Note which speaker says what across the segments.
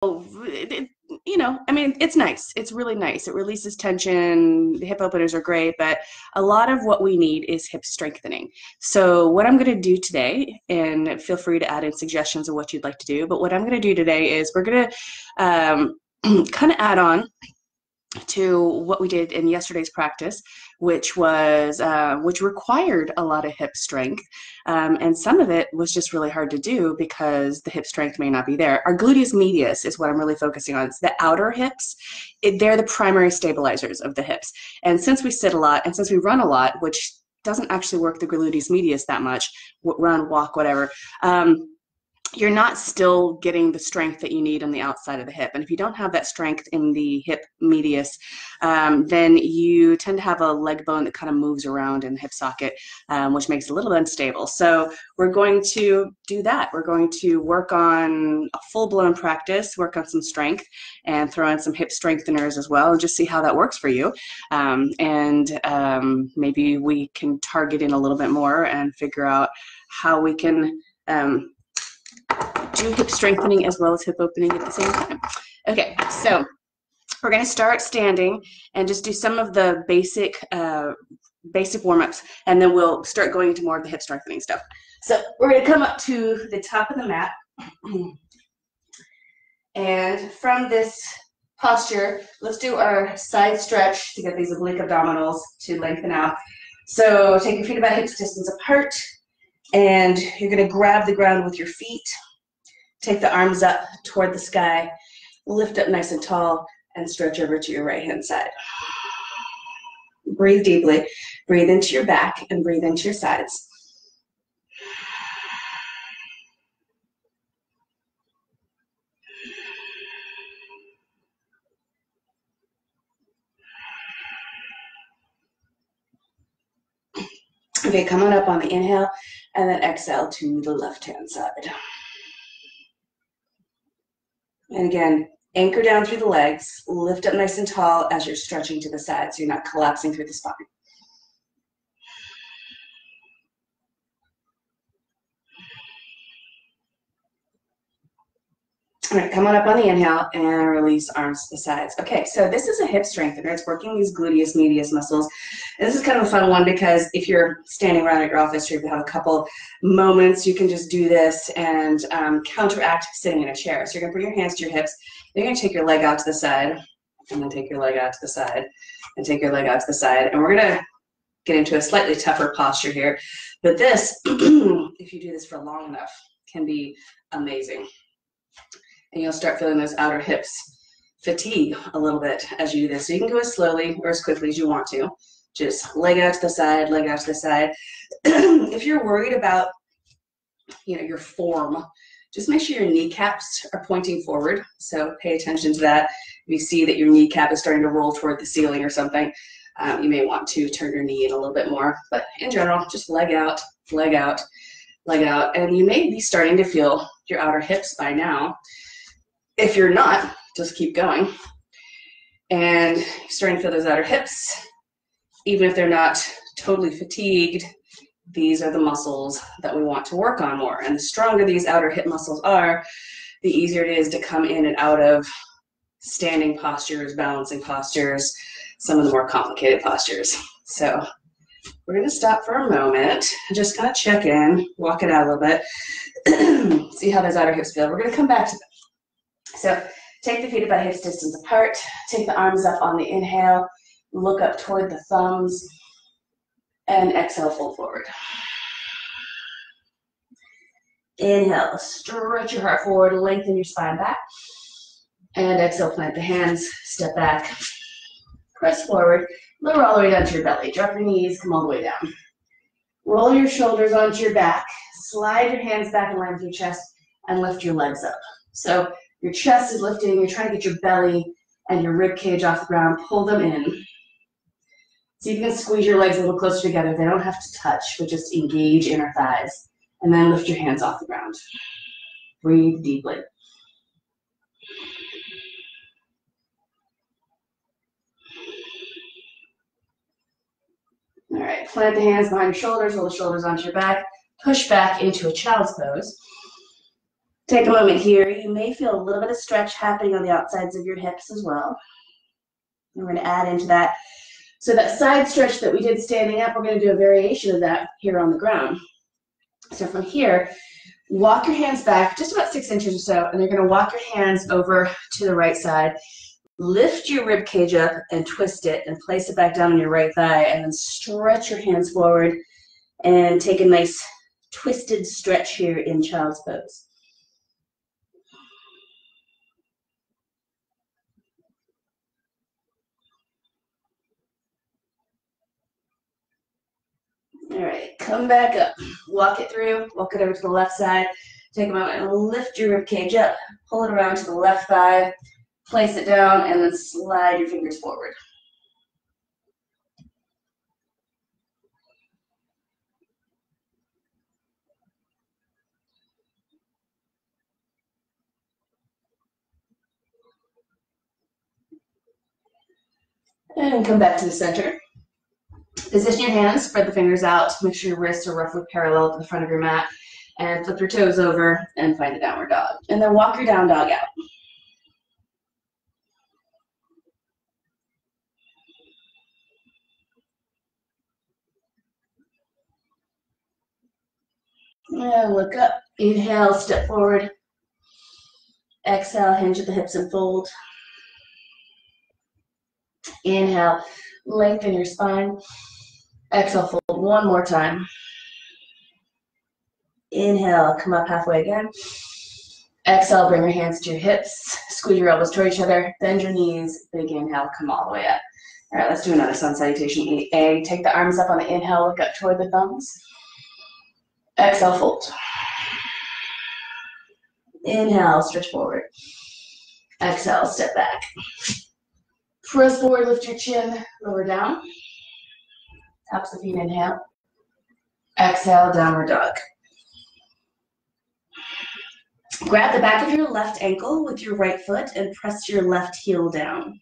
Speaker 1: you know, I mean, it's nice. It's really nice. It releases tension. The hip openers are great, but a lot of what we need is hip strengthening. So what I'm going to do today, and feel free to add in suggestions of what you'd like to do, but what I'm going to do today is we're going to kind of add on to what we did in yesterday's practice, which was which required a lot of hip strength, and some of it was just really hard to do because the hip strength may not be there. Our gluteus medius is what I'm really focusing on. It's the outer hips. They're the primary stabilizers of the hips, and since we sit a lot and since we run a lot, which doesn't actually work the gluteus medius that much, run, walk, whatever, you're not still getting the strength that you need on the outside of the hip. And if you don't have that strength in the hip medius, then you tend to have a leg bone that kind of moves around in the hip socket, which makes it a little unstable. So we're going to do that. We're going to work on a full-blown practice, work on some strength, and throw in some hip strengtheners as well, and just see how that works for you. Maybe we can target in a little bit more and figure out how we can do hip strengthening as well as hip opening at the same time. Okay, so we're going to start standing and just do some of the basic warm-ups, and then we'll start going into more of the hip strengthening stuff. So we're going to come up to the top of the mat, and from this posture, let's do our side stretch to get these oblique abdominals to lengthen out. So take your feet about hips distance apart, and you're going to grab the ground with your feet. Take the arms up toward the sky, lift up nice and tall, and stretch over to your right-hand side. Breathe deeply. Breathe into your back and breathe into your sides. Okay, come on up on the inhale, and then exhale to the left-hand side. And again, anchor down through the legs, lift up nice and tall as you're stretching to the side so you're not collapsing through the spine. All right, come on up on the inhale and release arms to the sides. Okay, so this is a hip strengthener. It's working these gluteus medius muscles. And this is kind of a fun one because if you're standing around at your office or if you have a couple moments, you can just do this and counteract sitting in a chair. So you're going to put your hands to your hips. You're going to take your leg out to the side, and then take your leg out to the side, and take your leg out to the side. And we're going to get into a slightly tougher posture here. But this, if you do this for long enough, can be amazing. And you'll start feeling those outer hips fatigue a little bit as you do this. So you can go as slowly or as quickly as you want to. Just leg out to the side, leg out to the side. If you're worried about, your form, just make sure your kneecaps are pointing forward. So pay attention to that. If you see that your kneecap is starting to roll toward the ceiling or something, you may want to turn your knee in a little bit more. But in general, just leg out, leg out, leg out. And you may be starting to feel your outer hips by now. If you're not, just keep going. And you're starting to feel those outer hips. Even if they're not totally fatigued, these are the muscles that we want to work on more. And the stronger these outer hip muscles are, the easier it is to come in and out of standing postures, balancing postures, some of the more complicated postures. So we're going to stop for a moment, just kind of check in, walk it out a little bit, see how those outer hips feel. We're going to come back to them. So take the feet about hips distance apart, take the arms up on the inhale, look up toward the thumbs, and exhale, fold forward. Inhale, stretch your heart forward, lengthen your spine back, and exhale, plant the hands, step back, press forward, lower all the way down to your belly, drop your knees, come all the way down. Roll your shoulders onto your back, slide your hands back in line with your chest, and lift your legs up. So your chest is lifting, you're trying to get your belly and your rib cage off the ground, pull them in. See if you can squeeze your legs a little closer together. They don't have to touch, but just engage inner thighs. And then lift your hands off the ground. Breathe deeply. All right, plant the hands behind your shoulders, roll the shoulders onto your back, push back into a child's pose. Take a moment here. You may feel a little bit of stretch happening on the outsides of your hips as well. We're going to add into that. So that side stretch that we did standing up, we're going to do a variation of that here on the ground. So from here, walk your hands back just about 6 inches or so, and you're going to walk your hands over to the right side. Lift your rib cage up and twist it and place it back down on your right thigh, and then stretch your hands forward and take a nice twisted stretch here in child's pose. All right, come back up. Walk it through, walk it over to the left side. Take a moment and lift your rib cage up. Pull it around to the left thigh. Place it down and then slide your fingers forward. And come back to the center. Position your hands, spread the fingers out. Make sure your wrists are roughly parallel to the front of your mat. And flip your toes over and find a downward dog. And then walk your down dog out. And look up. Inhale, step forward. Exhale, hinge at the hips and fold. Inhale, lengthen your spine. Exhale, fold one more time. Inhale, come up halfway again. Exhale, bring your hands to your hips. Squeeze your elbows toward each other. Bend your knees. Big inhale, come all the way up. All right, let's do another sun salutation. A. Take the arms up on the inhale, look up toward the thumbs. Exhale, fold. Inhale, stretch forward. Exhale, step back. Press forward, lift your chin, lower down. Taps the feet, inhale. Exhale, downward dog. Grab the back of your left ankle with your right foot and press your left heel down.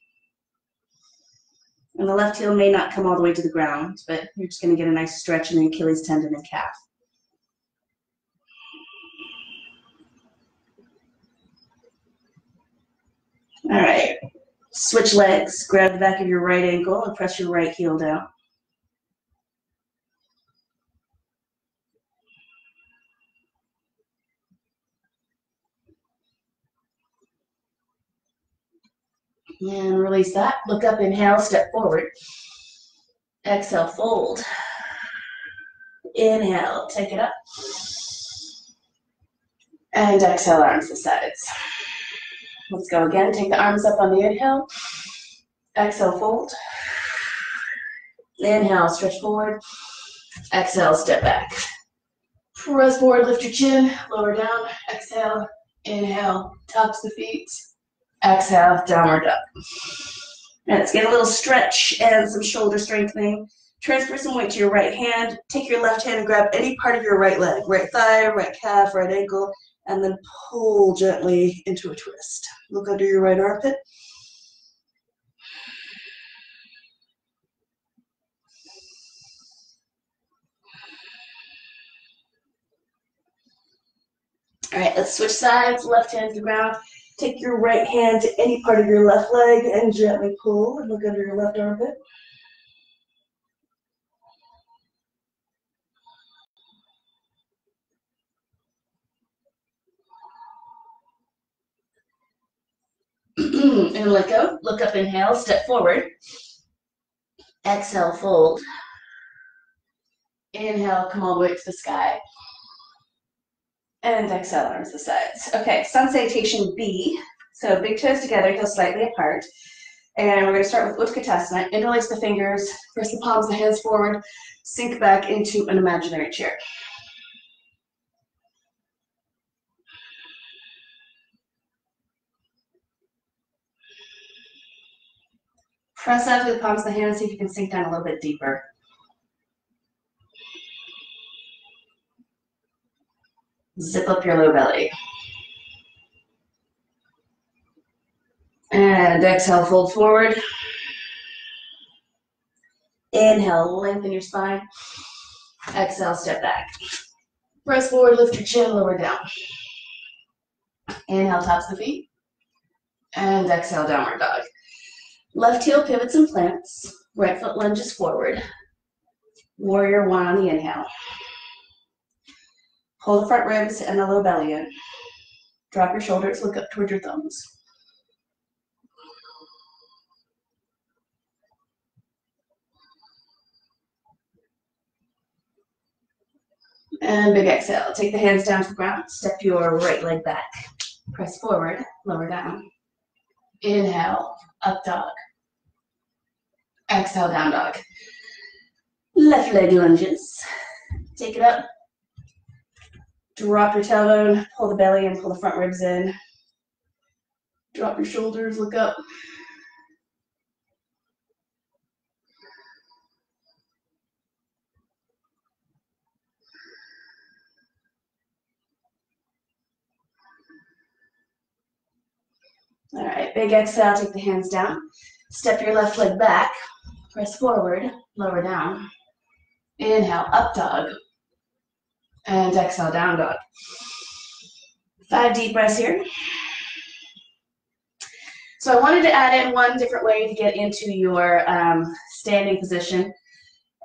Speaker 1: And the left heel may not come all the way to the ground, but you're just going to get a nice stretch in the Achilles tendon and calf. All right, switch legs. Grab the back of your right ankle and press your right heel down. And release that. Look up, inhale, step forward. Exhale, fold. Inhale, take it up. And exhale, arms to sides. Let's go again. Take the arms up on the inhale. Exhale, fold. Inhale, stretch forward. Exhale, step back. Press forward, lift your chin, lower down. Exhale, inhale, tops the feet. Exhale, downward dog. Now let's get a little stretch and some shoulder strengthening. Transfer some weight to your right hand. Take your left hand and grab any part of your right leg, right thigh, right calf, right ankle, and then pull gently into a twist. Look under your right armpit. All right, let's switch sides. Left hand to the ground. Take your right hand to any part of your left leg and gently pull and look under your left armpit. And let go. Look up, inhale, step forward. Exhale, fold. Inhale, come all the way to the sky. And exhale, arms to the sides. Okay, sun salutation B. So big toes together, heels slightly apart. And we're going to start with Utkatasana. Interlace the fingers, press the palms of the hands forward, sink back into an imaginary chair. Press out to the palms of the hands, see if you can sink down a little bit deeper. Zip up your low belly. And exhale, fold forward. Inhale, lengthen your spine. Exhale, step back. Press forward, lift your chin, lower down. Inhale, tops the feet. And exhale, downward dog. Left heel pivots and plants. Right foot lunges forward. Warrior one on the inhale. Pull the front ribs and the low belly in. Drop your shoulders, look up toward your thumbs. And big exhale. Take the hands down to the ground. Step your right leg back. Press forward, lower down. Inhale, up dog. Exhale, down dog. Left leg lunges. Take it up. Drop your tailbone, pull the belly in, pull the front ribs in. Drop your shoulders, look up. All right, big exhale, take the hands down. Step your left leg back. Press forward, lower down. Inhale, up dog. And exhale, down dog. 5 deep breaths here. So I wanted to add in one different way to get into your standing position.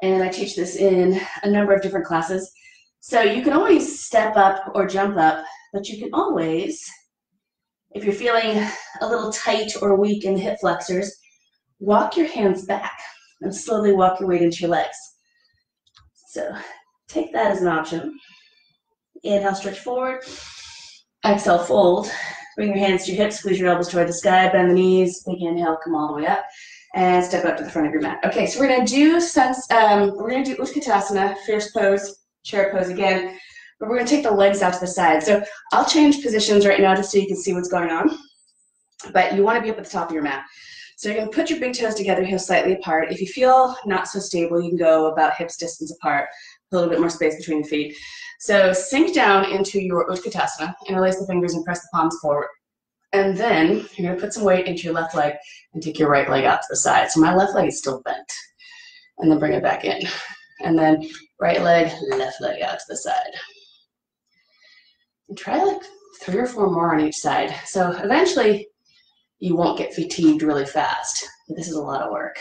Speaker 1: And I teach this in a number of different classes. So you can always step up or jump up, but you can always, if you're feeling a little tight or weak in the hip flexors, walk your hands back and slowly walk your weight into your legs. So take that as an option. Inhale, stretch forward. Exhale, fold. Bring your hands to your hips, squeeze your elbows toward the sky, bend the knees. Big inhale, come all the way up, and step up to the front of your mat. Okay, so we're gonna do Utkatasana, fierce pose, chair pose again. But we're gonna take the legs out to the side. So I'll change positions right now just so you can see what's going on. But you want to be up at the top of your mat. So you're gonna put your big toes together, heels slightly apart. If you feel not so stable, you can go about hips distance apart, a little bit more space between the feet. So sink down into your Utkatasana, interlace the fingers and press the palms forward. And then you're gonna put some weight into your left leg and take your right leg out to the side. So my left leg is still bent. And then bring it back in. And then right leg, left leg out to the side. And try like 3 or 4 more on each side. So eventually you won't get fatigued really fast. But this is a lot of work.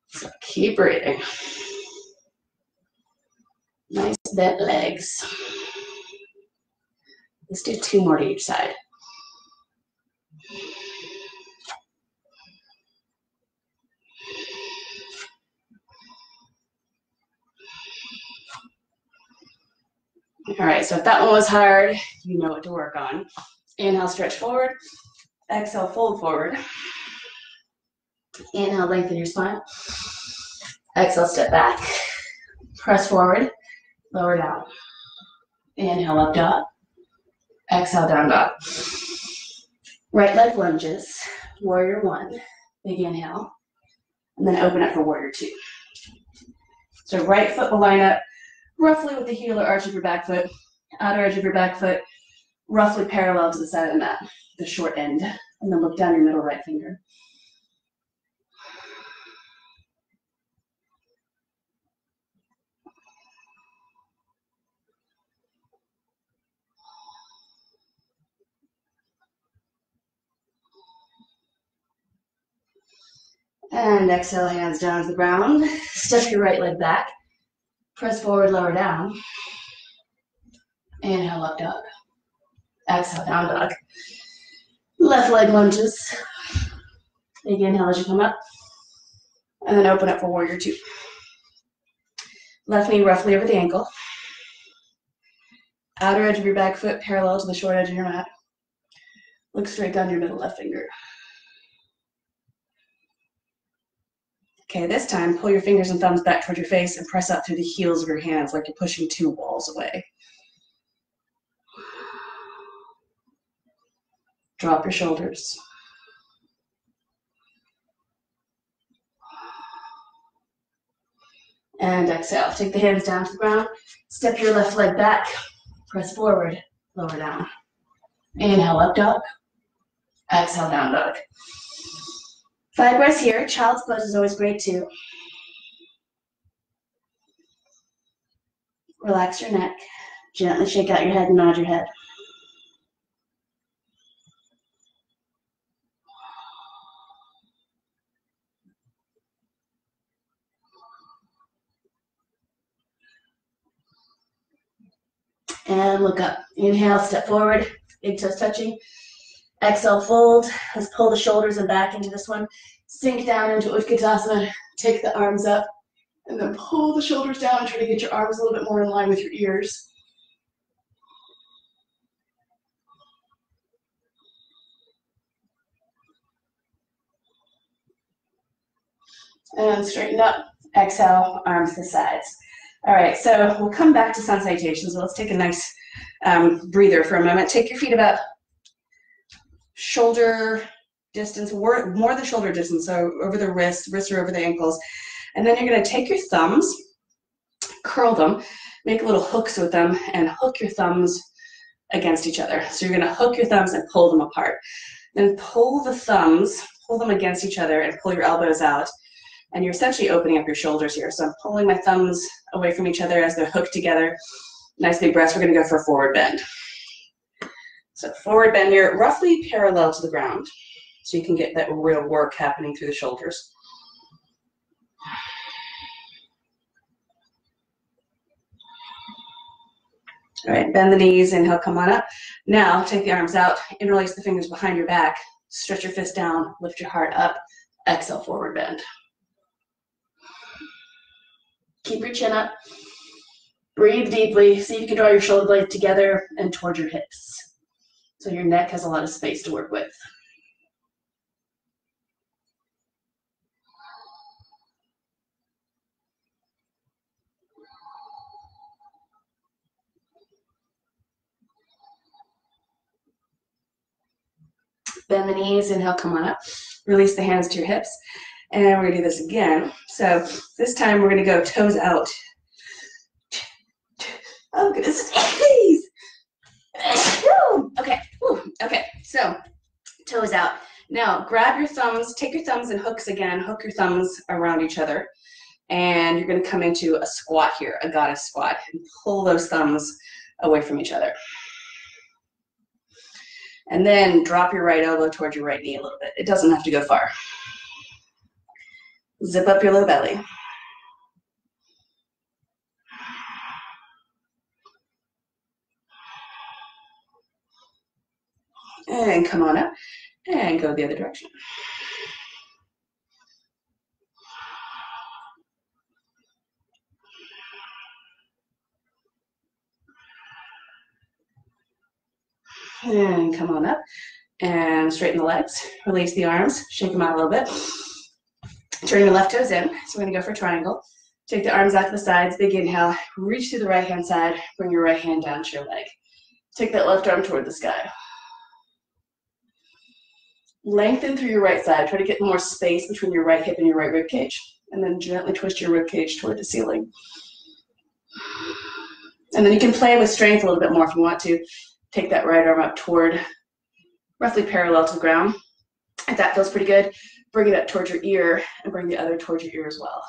Speaker 1: So keep breathing. Nice bent legs. Let's do 2 more to each side. All right, so if that one was hard, you know what to work on. Inhale, stretch forward. Exhale, fold forward. Inhale, lengthen your spine. Exhale, step back. Press forward, lower down. Inhale, up dog. Exhale, down dog. Right leg lunges. Warrior one. Big inhale. And then open up for warrior two. So right foot will line up roughly with the heel or arch of your back foot. Outer edge of your back foot roughly parallel to the side of the mat, the short end. And then look down your middle right finger. And exhale, hands down to the ground. Step your right leg back. Press forward, lower down. Inhale, up dog. Exhale, down dog. Left leg lunges. Big inhale as you come up. And then open up for warrior two. Left knee roughly over the ankle. Outer edge of your back foot parallel to the short edge of your mat. Look straight down your middle left finger. Okay, this time, pull your fingers and thumbs back toward your face and press out through the heels of your hands like you're pushing 2 walls away. Drop your shoulders. And exhale. Take the hands down to the ground. Step your left leg back. Press forward, lower down. Inhale, up dog. Exhale, down dog. 5 breaths here. Child's pose is always great too. Relax your neck. Gently shake out your head and nod your head. And look up. Inhale, step forward, big toes touching. Exhale, fold. Let's pull the shoulders and back into this one. Sink down into Utkatasana. Take the arms up and then pull the shoulders down and try to get your arms a little bit more in line with your ears. And straighten up. Exhale, arms to the sides. All right, so we'll come back to sun salutations. So let's take a nice breather for a moment. Take your feet about shoulder distance, more than shoulder distance, so over the wrists are over the ankles. And then you're going to take your thumbs, curl them, make little hooks with them, and hook your thumbs against each other. So you're going to hook your thumbs and pull them apart. Then pull the thumbs, pull them against each other, and pull your elbows out. And you're essentially opening up your shoulders here. So I'm pulling my thumbs away from each other as they're hooked together. Nice big breaths. We're going to go for a forward bend. So forward bend, you're roughly parallel to the ground. So you can get that real work happening through the shoulders. All right, bend the knees, inhale, come on up. Now take the arms out, interlace the fingers behind your back, stretch your fist down, lift your heart up, exhale, forward bend. Keep your chin up. Breathe deeply. See if you can draw your shoulder blades together and toward your hips. So your neck has a lot of space to work with. Bend the knees, inhale, come on up. Release the hands to your hips. And we're going to do this again. So this time we're going to go toes out. Oh, goodness. Okay. Okay. So toes out. Now grab your thumbs, take your thumbs and hooks again. Hook your thumbs around each other. And you're going to come into a squat here, a goddess squat. And pull those thumbs away from each other. And then drop your right elbow towards your right knee a little bit. It doesn't have to go far. Zip up your low belly. And come on up and go the other direction. And come on up and straighten the legs. Release the arms, shake them out a little bit. Turn your left toes in. So we're going to go for a triangle. Take the arms out to the sides, big inhale. Reach to the right hand side. Bring your right hand down to your leg. Take that left arm toward the sky. Lengthen through your right side. Try to get more space between your right hip and your right rib cage. And then gently twist your rib cage toward the ceiling. And then you can play with strength a little bit more if you want to. Take that right arm up toward, roughly parallel to the ground. If that feels pretty good, bring it up towards your ear and bring the other towards your ear as well.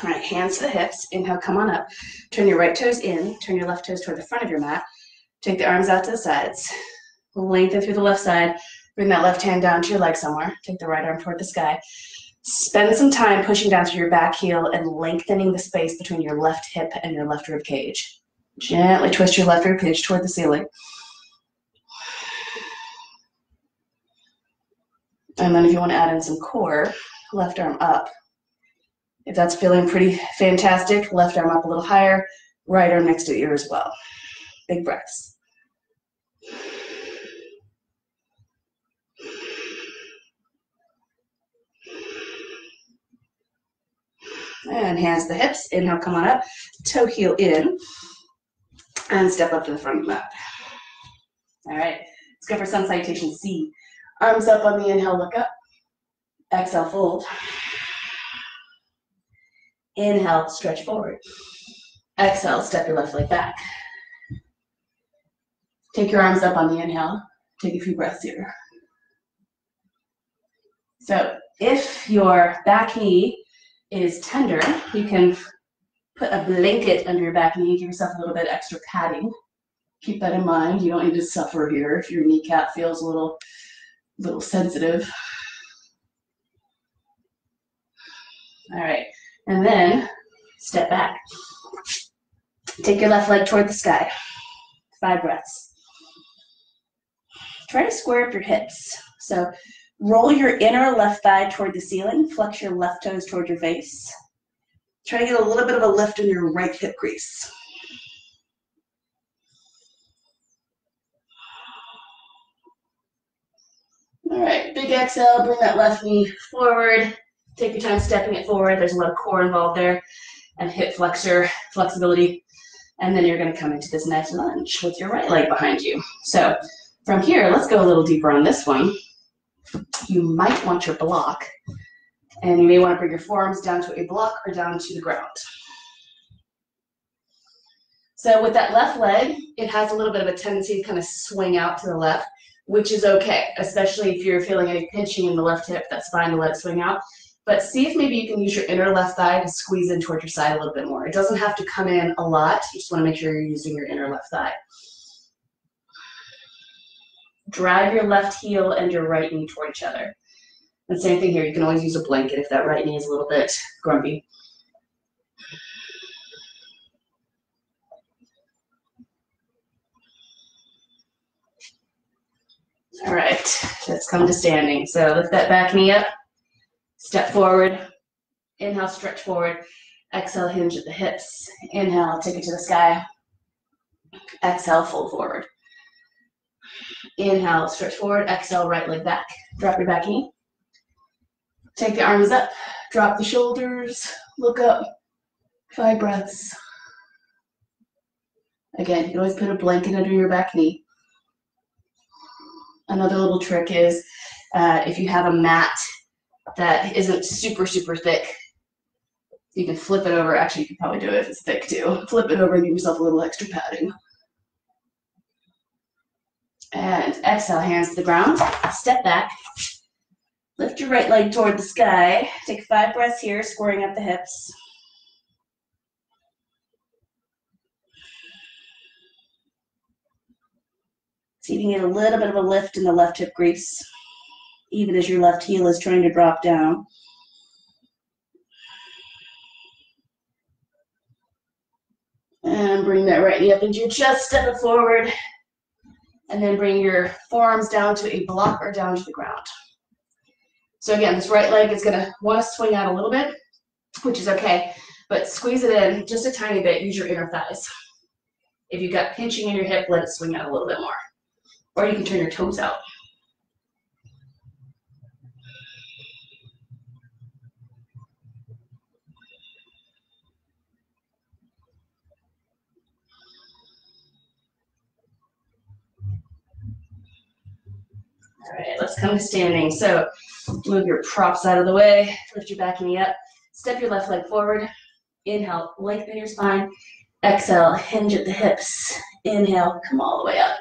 Speaker 1: All right, hands to the hips. Inhale, come on up. Turn your right toes in. Turn your left toes toward the front of your mat. Take the arms out to the sides. Lengthen through the left side. Bring that left hand down to your leg somewhere. Take the right arm toward the sky. Spend some time pushing down through your back heel and lengthening the space between your left hip and your left rib cage. Gently twist your left rib cage toward the ceiling. And then if you want to add in some core, left arm up. If that's feeling pretty fantastic, left arm up a little higher, right arm next to the ear as well. Big breaths. And hands to the hips. Inhale, come on up. Toe heel in. And step up to the front of the mat. All right. Let's go for sun salutation C. Arms up on the inhale, look up. Exhale, fold. Inhale, stretch forward. Exhale, step your left leg back. Take your arms up on the inhale. Take a few breaths here. So if your back knee is tender, you can put a blanket under your back knee, give yourself a little bit extra padding. Keep that in mind. You don't need to suffer here if your kneecap feels a little sensitive. All right, and then step back. Take your left leg toward the sky. 5 breaths. Try to square up your hips. So roll your inner left thigh toward the ceiling. Flex your left toes toward your face. Try to get a little bit of a lift in your right hip crease. All right, big exhale, bring that left knee forward. Take your time stepping it forward. There's a lot of core involved there and hip flexor flexibility. And then you're gonna come into this nice lunge with your right leg behind you. So from here, let's go a little deeper on this one. You might want your block, and you may wanna bring your forearms down to a block or down to the ground. So with that left leg, it has a little bit of a tendency to kind of swing out to the left, which is okay, especially if you're feeling any pinching in the left hip. That's fine to let it swing out. But see if maybe you can use your inner left thigh to squeeze in toward your side a little bit more. It doesn't have to come in a lot. You just want to make sure you're using your inner left thigh. Drive your left heel and your right knee toward each other. And same thing here. You can always use a blanket if that right knee is a little bit grumpy. All right, let's come to standing. So lift that back knee up, step forward, inhale, stretch forward, exhale, hinge at the hips, inhale, take it to the sky, exhale, fold forward. Inhale, stretch forward, exhale, right leg back, drop your back knee, take the arms up, drop the shoulders, look up, 5 breaths. Again, you can always put a blanket under your back knee. Another little trick is if you have a mat that isn't super, super thick, you can flip it over. Actually, you can probably do it if it's thick too. Flip it over and give yourself a little extra padding. And exhale, hands to the ground. Step back. Lift your right leg toward the sky. Take 5 breaths here, squaring up the hips. See if you can get a little bit of a lift in the left hip crease, even as your left heel is trying to drop down. And bring that right knee up into your chest, step it forward, and then bring your forearms down to a block or down to the ground. So again, this right leg is gonna wanna swing out a little bit, which is okay, but squeeze it in just a tiny bit, use your inner thighs. If you've got pinching in your hip, let it swing out a little bit more. Or you can turn your toes out. All right, let's come to standing. So move your props out of the way, lift your back knee up, step your left leg forward, inhale, lengthen your spine, exhale, hinge at the hips, inhale, come all the way up.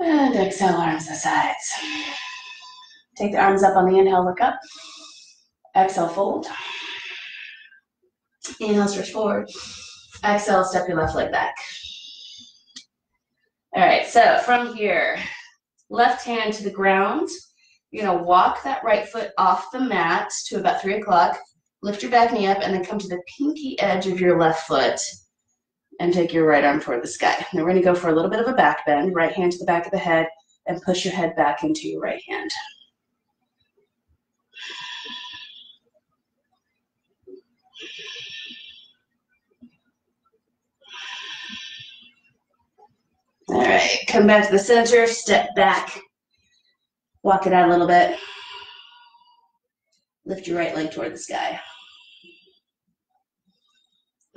Speaker 1: And exhale, arms to the sides. Take the arms up on the inhale, look up. Exhale, fold. Inhale, stretch forward. Exhale, step your left leg back. All right, so from here, left hand to the ground. You're gonna walk that right foot off the mat to about 3 o'clock. Lift your back knee up and then come to the pinky edge of your left foot and take your right arm toward the sky. Now we're gonna go for a little bit of a back bend, right hand to the back of the head and push your head back into your right hand. All right, come back to the center, step back, walk it out a little bit. Lift your right leg toward the sky.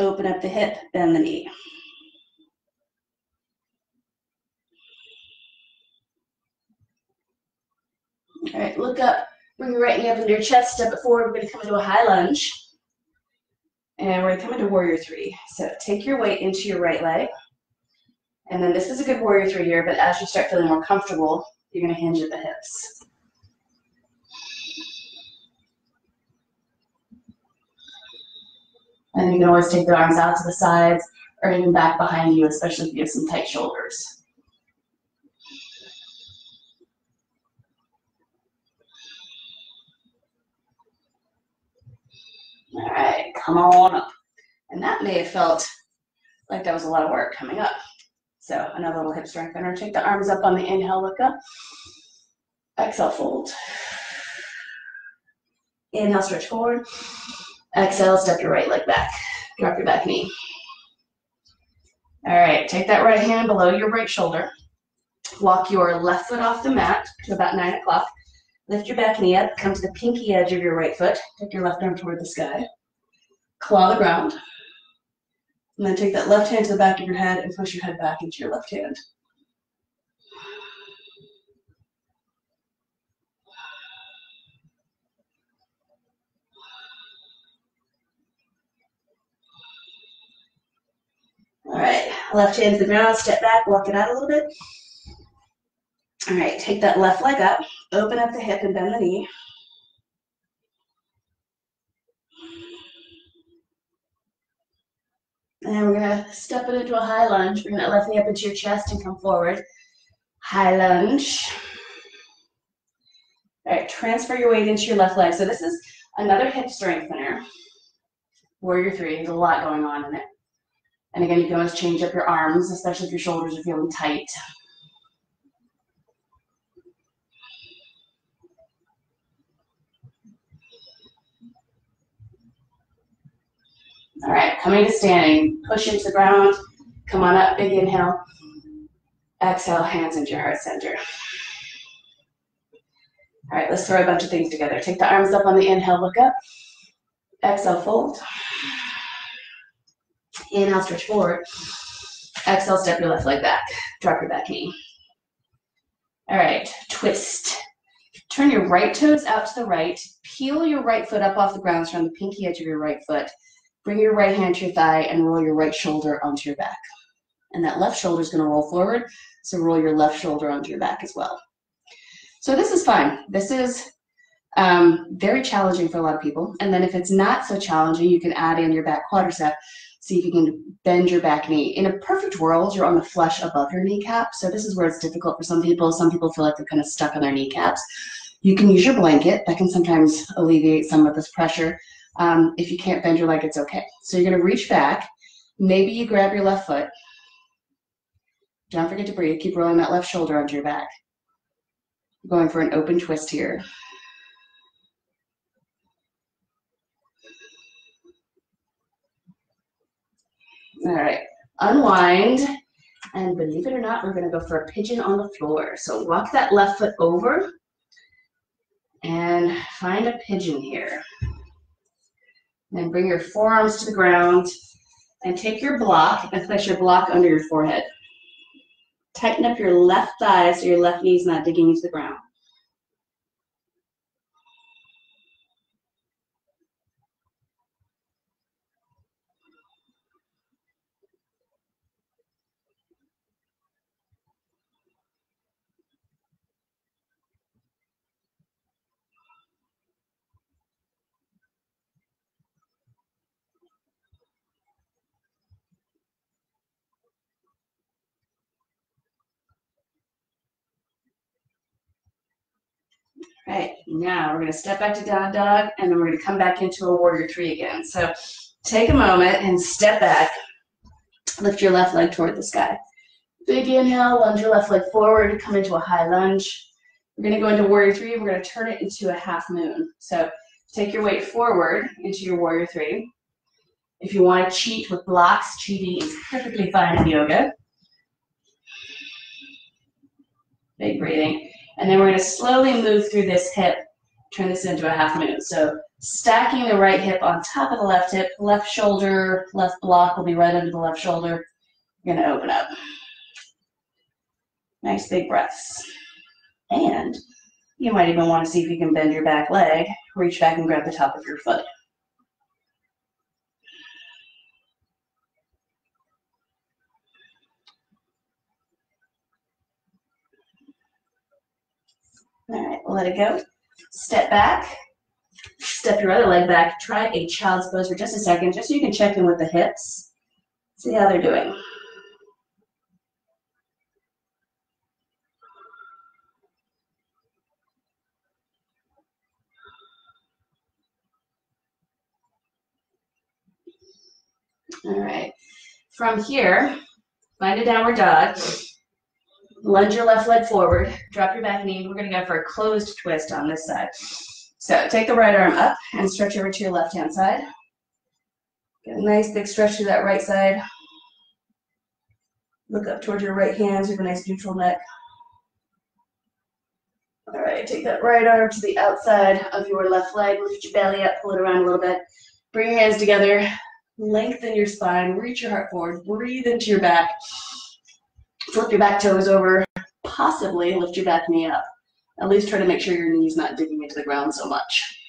Speaker 1: Open up the hip, bend the knee. All right, look up, bring your right knee up into your chest, step it forward. We're gonna come into a high lunge. And we're gonna come into warrior 3. So take your weight into your right leg. And then this is a good warrior 3 here, but as you start feeling more comfortable, you're gonna hinge at the hips. And you can always take the arms out to the sides or even back behind you, especially if you have some tight shoulders. All right, come on up. And that may have felt like that was a lot of work coming up. So another little hip strengthener. Take the arms up on the inhale, look up. Exhale, fold. Inhale, stretch forward. Exhale, step your right leg back. Drop your back knee. All right, take that right hand below your right shoulder. Walk your left foot off the mat to about 9 o'clock. Lift your back knee up, come to the pinky edge of your right foot. Take your left arm toward the sky. Claw the ground. And then take that left hand to the back of your head and push your head back into your left hand. All right, left hand to the ground, step back, walk it out a little bit. All right, take that left leg up, open up the hip and bend the knee. And we're gonna step it into a high lunge. Bring that left knee up into your chest and come forward. High lunge. All right, transfer your weight into your left leg. So this is another hip strengthener. Warrior 3, there's a lot going on in it. And again, you can always change up your arms, especially if your shoulders are feeling tight. All right, coming to standing, push into the ground, come on up, big inhale. Exhale, hands into your heart center. All right, let's throw a bunch of things together. Take the arms up on the inhale, look up. Exhale, fold. Inhale, stretch forward. Exhale, step your left leg back. Drop your back knee. All right, twist. Turn your right toes out to the right. Peel your right foot up off the ground from the pinky edge of your right foot. Bring your right hand to your thigh and roll your right shoulder onto your back. And that left shoulder is going to roll forward, so roll your left shoulder onto your back as well. So this is fine. This is very challenging for a lot of people. And then if it's not so challenging, you can add in your back quadricep. See if you can bend your back knee. In a perfect world, you're on the flush above your kneecap. So this is where it's difficult for some people. Some people feel like they're kind of stuck on their kneecaps. You can use your blanket. That can sometimes alleviate some of this pressure. If you can't bend your leg, it's okay. So you're going to reach back. Maybe you grab your left foot. Don't forget to breathe. Keep rolling that left shoulder onto your back. Going for an open twist here. All right, unwind. And believe it or not, we're going to go for a pigeon on the floor. So walk that left foot over and find a pigeon here. Then bring your forearms to the ground and take your block and place your block under your forehead. Tighten up your left thigh so your left knee is not digging into the ground. All right, now we're going to step back to down dog, and then we're going to come back into a warrior 3 again. So take a moment and step back. Lift your left leg toward the sky. Big inhale, lunge your left leg forward, come into a high lunge. We're going to go into warrior 3. We're going to turn it into a half moon. So take your weight forward into your warrior 3. If you want to cheat with blocks, cheating is perfectly fine in yoga. Big breathing. And then we're going to slowly move through this hip, turn this into a half moon. So stacking the right hip on top of the left hip, left shoulder, left block will be right under the left shoulder. You're going to open up. Nice big breaths. And you might even want to see if you can bend your back leg, reach back and grab the top of your foot. All right, we'll let it go. Step back, step your other leg back. Try a child's pose for just a second, just so you can check in with the hips. See how they're doing. All right. From here, find a downward dog. Lunge your left leg forward. Drop your back knee. We're going to go for a closed twist on this side. So take the right arm up and stretch over to your left-hand side. Get a nice big stretch to that right side. Look up towards your right hands. You have a nice neutral neck. All right, take that right arm to the outside of your left leg. Lift your belly up, pull it around a little bit. Bring your hands together. Lengthen your spine. Reach your heart forward. Breathe into your back. Flip your back toes over. Possibly lift your back knee up. At least try to make sure your knee's not digging into the ground so much.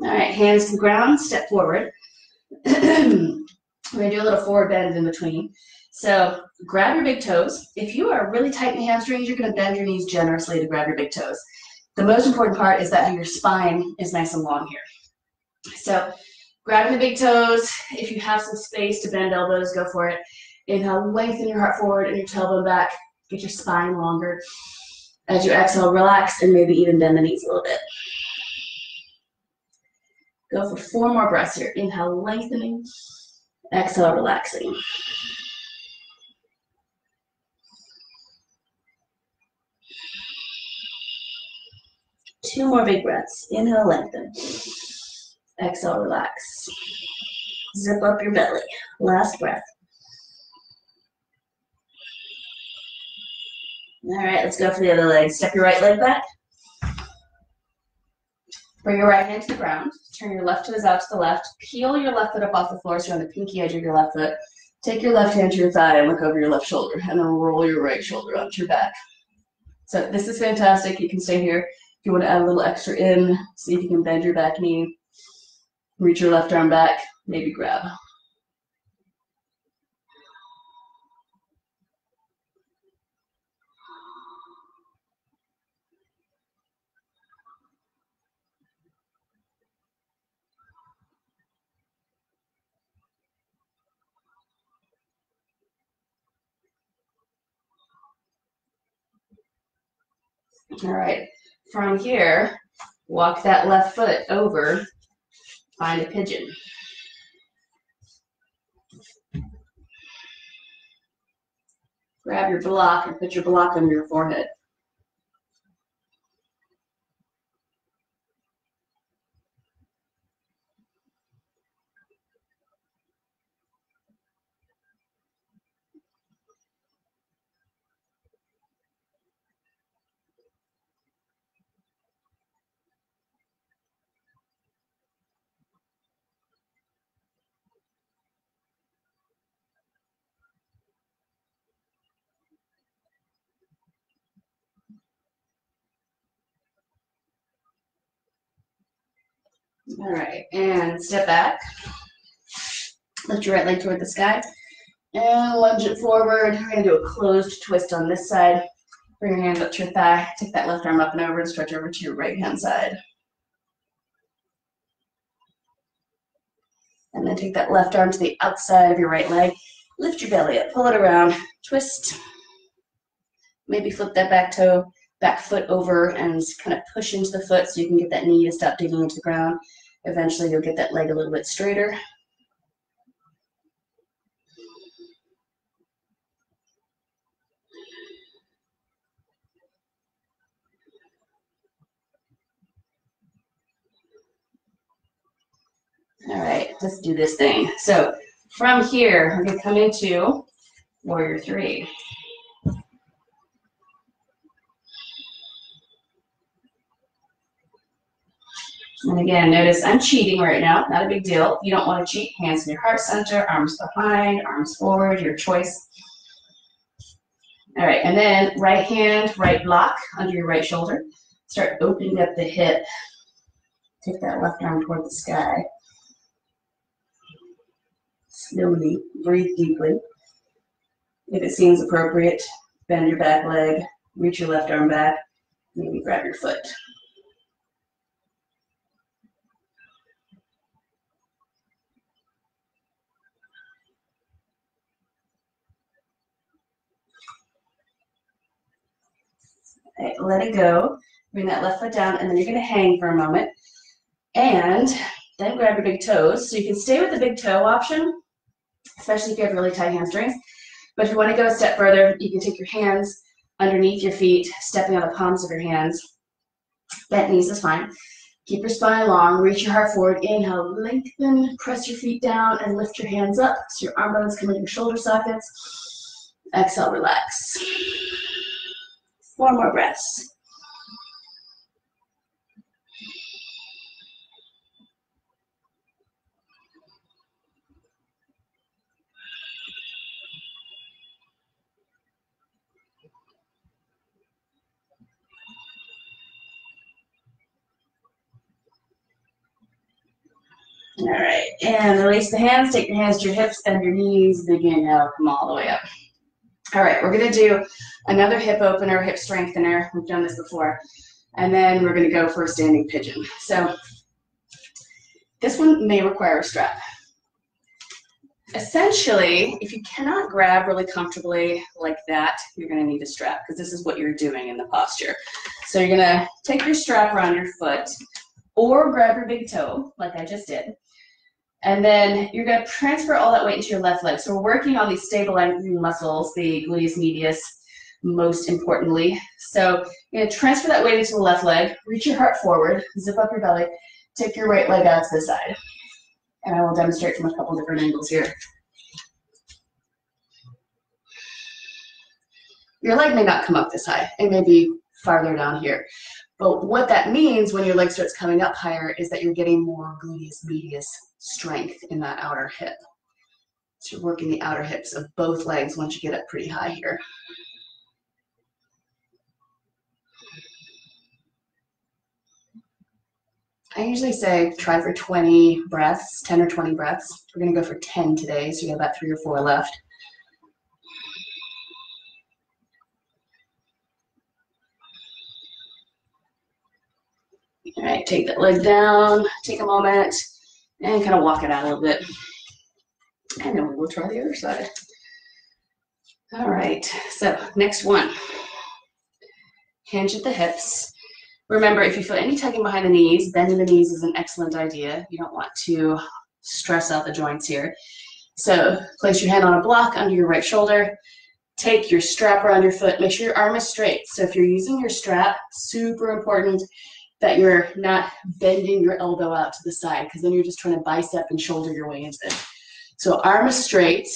Speaker 1: All right, hands to the ground, step forward. We're gonna do a little forward bend in between. So grab your big toes. If you are really tight in the hamstrings, you're gonna bend your knees generously to grab your big toes. The most important part is that your spine is nice and long here. So grabbing the big toes, if you have some space to bend elbows, go for it. Inhale, lengthen your heart forward and your tailbone back. Get your spine longer. As you exhale, relax and maybe even bend the knees a little bit. Go for 4 more breaths here. Inhale, lengthening. Exhale, relaxing. Two more big breaths. Inhale, lengthen. Exhale, relax. Zip up your belly. Last breath. All right, let's go for the other leg. Step your right leg back. Bring your right hand to the ground. Turn your left toes out to the left. Peel your left foot up off the floor so you're on the pinky edge of your left foot. Take your left hand to your thigh and look over your left shoulder, and then roll your right shoulder onto your back. So this is fantastic. You can stay here. If you want to add a little extra in, see if you can bend your back knee. Reach your left arm back, maybe grab. All right, from here, walk that left foot over, find a pigeon. Grab your block and put your block under your forehead. All right, and step back. Lift your right leg toward the sky and lunge it forward. We're gonna do a closed twist on this side. Bring your hands up to your thigh. Take that left arm up and over and stretch over to your right hand side. And then take that left arm to the outside of your right leg. Lift your belly up, pull it around, twist. Maybe flip that back foot over and kind of push into the foot so you can get that knee to stop digging into the ground. Eventually you'll get that leg a little bit straighter. All right, let's do this thing. So from here, we're gonna come into Warrior 3. And again, notice I'm cheating right now, not a big deal. You don't want to cheat. Hands in your heart center, arms behind, arms forward, your choice. All right, and then right hand, right block under your right shoulder. Start opening up the hip. Take that left arm toward the sky. Slowly, breathe deeply. If it seems appropriate, bend your back leg, reach your left arm back, maybe grab your foot. Okay, let it go. Bring that left foot down, and then you're going to hang for a moment. And then grab your big toes. So you can stay with the big toe option, especially if you have really tight hamstrings. But if you want to go a step further, you can take your hands underneath your feet, stepping on the palms of your hands. Bent knees is fine. Keep your spine long, reach your heart forward. Inhale, lengthen, press your feet down, and lift your hands up so your arm bones come into your shoulder sockets. Exhale, relax. 4 more breaths. All right, and release the hands. Take your hands to your hips and your knees. Big inhale, come all the way up. All right, we're gonna do another hip opener, hip strengthener. We've done this before. And then we're gonna go for a standing pigeon. So this one may require a strap. Essentially, if you cannot grab really comfortably like that, you're gonna need a strap because this is what you're doing in the posture. So you're gonna take your strap around your foot or grab your big toe, like I just did. And then you're gonna transfer all that weight into your left leg. So we're working on these stabilizing muscles, the gluteus medius, most importantly. So you're gonna transfer that weight into the left leg, reach your heart forward, zip up your belly, take your right leg out to the side. And I will demonstrate from a couple different angles here. Your leg may not come up this high. It may be farther down here. But what that means when your leg starts coming up higher is that you're getting more gluteus medius strength in that outer hip. So you're working the outer hips of both legs once you get up pretty high here. I usually say try for 20 breaths, 10 or 20 breaths. We're gonna go for 10 today, so you have about 3 or 4 left. All right, take that leg down, take a moment, and kind of walk it out a little bit. And then we'll try the other side. All right, so next one. Hinge at the hips. Remember, if you feel any tugging behind the knees, bending the knees is an excellent idea. You don't want to stress out the joints here. So place your hand on a block under your right shoulder. Take your strap around your foot. Make sure your arm is straight. So if you're using your strap, super important that you're not bending your elbow out to the side because then you're just trying to bicep and shoulder your way into it. So arm is straight.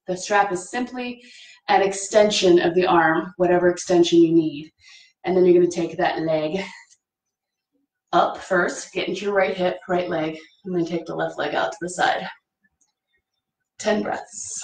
Speaker 1: The strap is simply an extension of the arm, whatever extension you need. And then you're going to take that leg up first, get into your right hip, right leg, and then take the left leg out to the side. 10 breaths.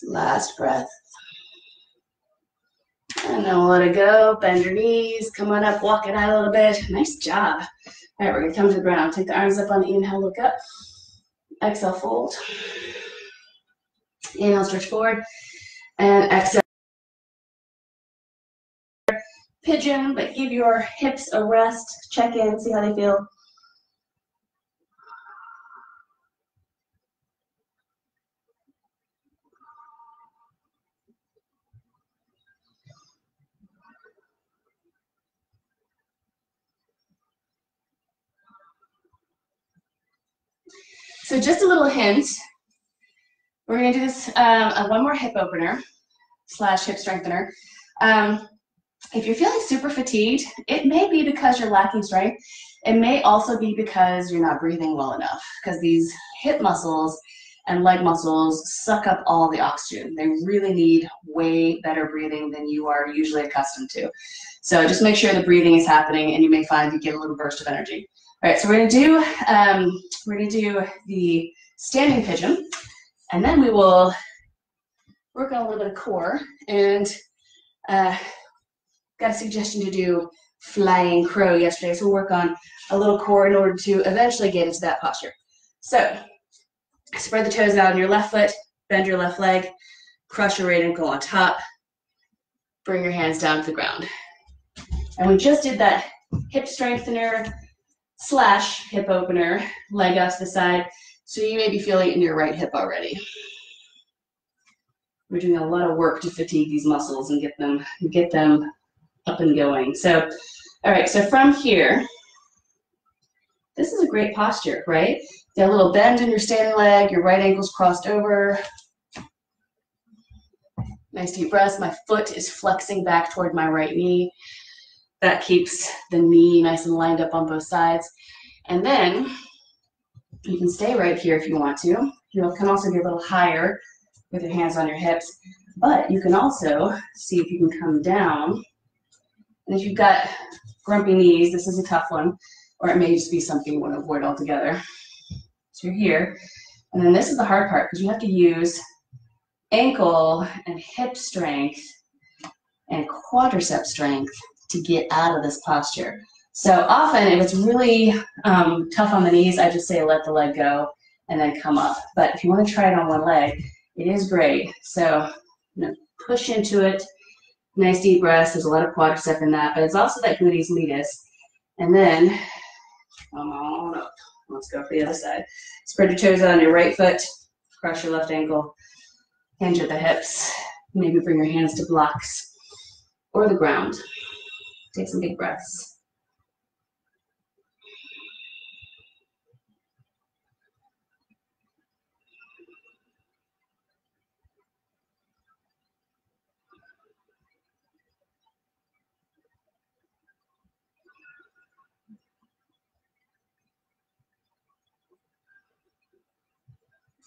Speaker 1: Last breath. And then we'll let it go. Bend your knees. Come on up. Walk it out a little bit. Nice job. All right, we're going to come to the ground. Take the arms up on the inhale. Look up. Exhale, fold. Inhale, stretch forward. And exhale. Pigeon, but give your hips a rest. Check in. See how they feel. So just a little hint, we're going to do this one more hip opener / hip strengthener. If you're feeling super fatigued, it may be because you're lacking strength. It may also be because you're not breathing well enough because these hip muscles and leg muscles suck up all the oxygen. They really need way better breathing than you are usually accustomed to. So just make sure the breathing is happening, and you may find you get a little burst of energy. All right, so we're gonna do the standing pigeon, and then we will work on a little bit of core. And got a suggestion to do flying crow yesterday, so we'll work on a little core in order to eventually get into that posture. So spread the toes out on your left foot, bend your left leg, crush your right ankle on top, bring your hands down to the ground. And we just did that hip strengthener / hip opener, leg out to the side, so you may be feeling it in your right hip already. We're doing a lot of work to fatigue these muscles and get them up and going. So, all right, so from here, this is a great posture, right? Got a little bend in your standing leg, your right ankle's crossed over. Nice deep breaths. My foot is flexing back toward my right knee. That keeps the knee nice and lined up on both sides. And then you can stay right here if you want to. You can also get a little higher with your hands on your hips, but you can also see if you can come down. And if you've got grumpy knees, this is a tough one, or it may just be something you want to avoid altogether. So you're here, and then this is the hard part, because you have to use ankle and hip strength and quadricep strength to get out of this posture. So often, if it's really tough on the knees, I just say let the leg go and then come up. But if you want to try it on one leg, it is great. So push into it. Nice deep breaths. There's a lot of quadricep in that, but it's also that gluteus medius. And then come on up. Let's go for the other side. Spread your toes out on your right foot. Cross your left ankle. Hinge at the hips. Maybe bring your hands to blocks or the ground. Take some big breaths.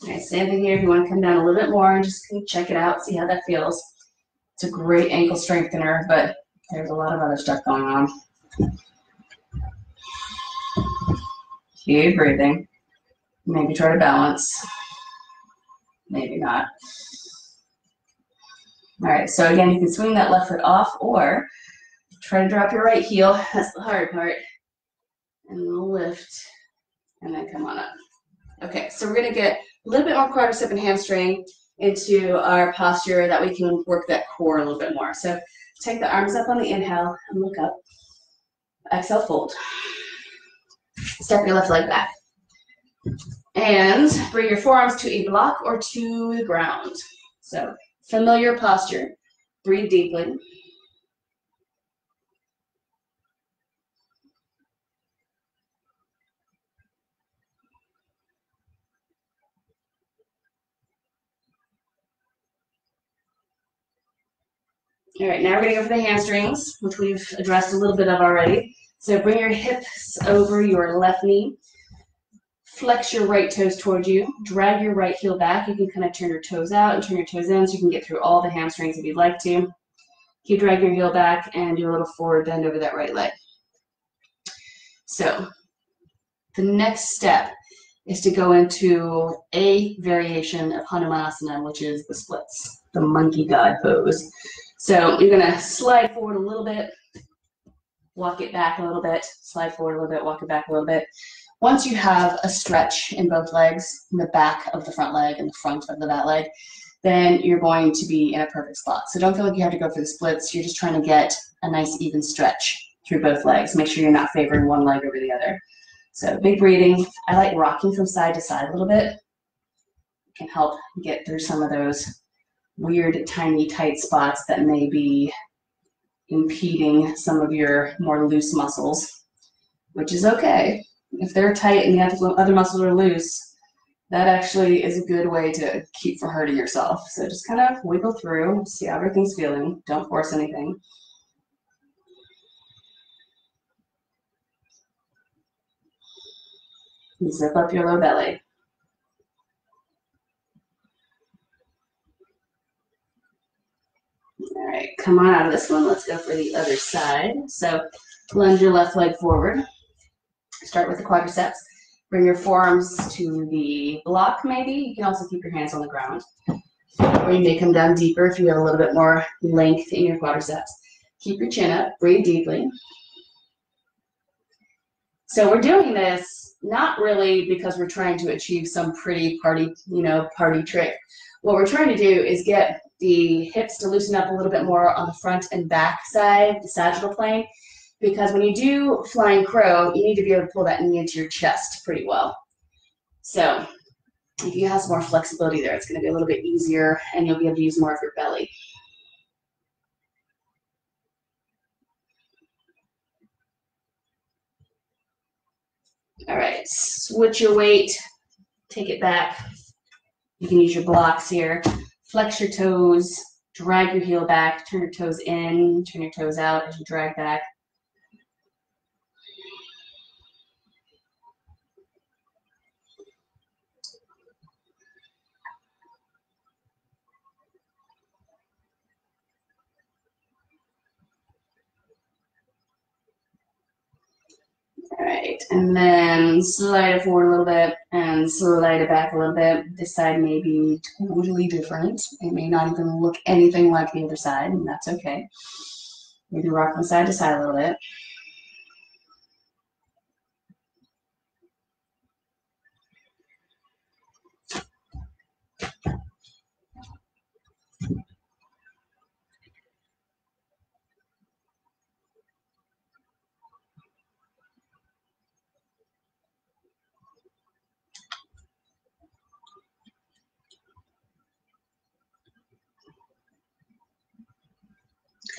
Speaker 1: Okay, same thing here. If you want to come down a little bit more and just check it out, see how that feels. It's a great ankle strengthener, but there's a lot of other stuff going on. Keep breathing. Maybe try to balance. Maybe not. All right, so again, you can swing that left foot off or try to drop your right heel. That's the hard part. And we'll lift and then come on up. Okay, so we're gonna get a little bit more quadricep and hamstring into our posture that we can work that core a little bit more. So take the arms up on the inhale and look up. Exhale, fold. Step your left leg back. And bring your forearms to a block or to the ground. So familiar posture. Breathe deeply. All right, now we're gonna go for the hamstrings, which we've addressed a little bit of already. So bring your hips over your left knee. Flex your right toes towards you. Drag your right heel back. You can kind of turn your toes out and turn your toes in so you can get through all the hamstrings if you'd like to. Keep dragging your heel back and do a little forward bend over that right leg. So the next step is to go into a variation of Hanumanasana, which is the splits, the monkey god pose. So you're gonna slide forward a little bit, walk it back a little bit, slide forward a little bit, walk it back a little bit. Once you have a stretch in both legs, in the back of the front leg and the front of the back leg, then you're going to be in a perfect spot. So don't feel like you have to go for the splits. You're just trying to get a nice even stretch through both legs. Make sure you're not favoring one leg over the other. So big breathing. I like rocking from side to side a little bit. It can help get through some of those weird, tiny, tight spots that may be impeding some of your more loose muscles, which is okay. If they're tight and the other muscles are loose, that actually is a good way to keep from hurting yourself. So just kind of wiggle through, see how everything's feeling. Don't force anything. And zip up your low belly. All right, come on out of this one. Let's go for the other side. So lunge your left leg forward. Start with the quadriceps. Bring your forearms to the block maybe. You can also keep your hands on the ground. Or you may come down deeper if you have a little bit more length in your quadriceps. Keep your chin up, breathe deeply. So we're doing this not really because we're trying to achieve some pretty party, party trick. What we're trying to do is get the hips to loosen up a little bit more on the front and back side, the sagittal plane, because when you do flying crow, you need to be able to pull that knee into your chest pretty well. So if you have some more flexibility there, it's going to be a little bit easier and you'll be able to use more of your belly. All right, switch your weight, take it back. You can use your blocks here. Flex your toes, drag your heel back, turn your toes in, turn your toes out as you drag back. All right, and then slide it forward a little bit and slide it back a little bit. This side may be totally different. It may not even look anything like the other side, and that's okay. Maybe rock from side to side a little bit.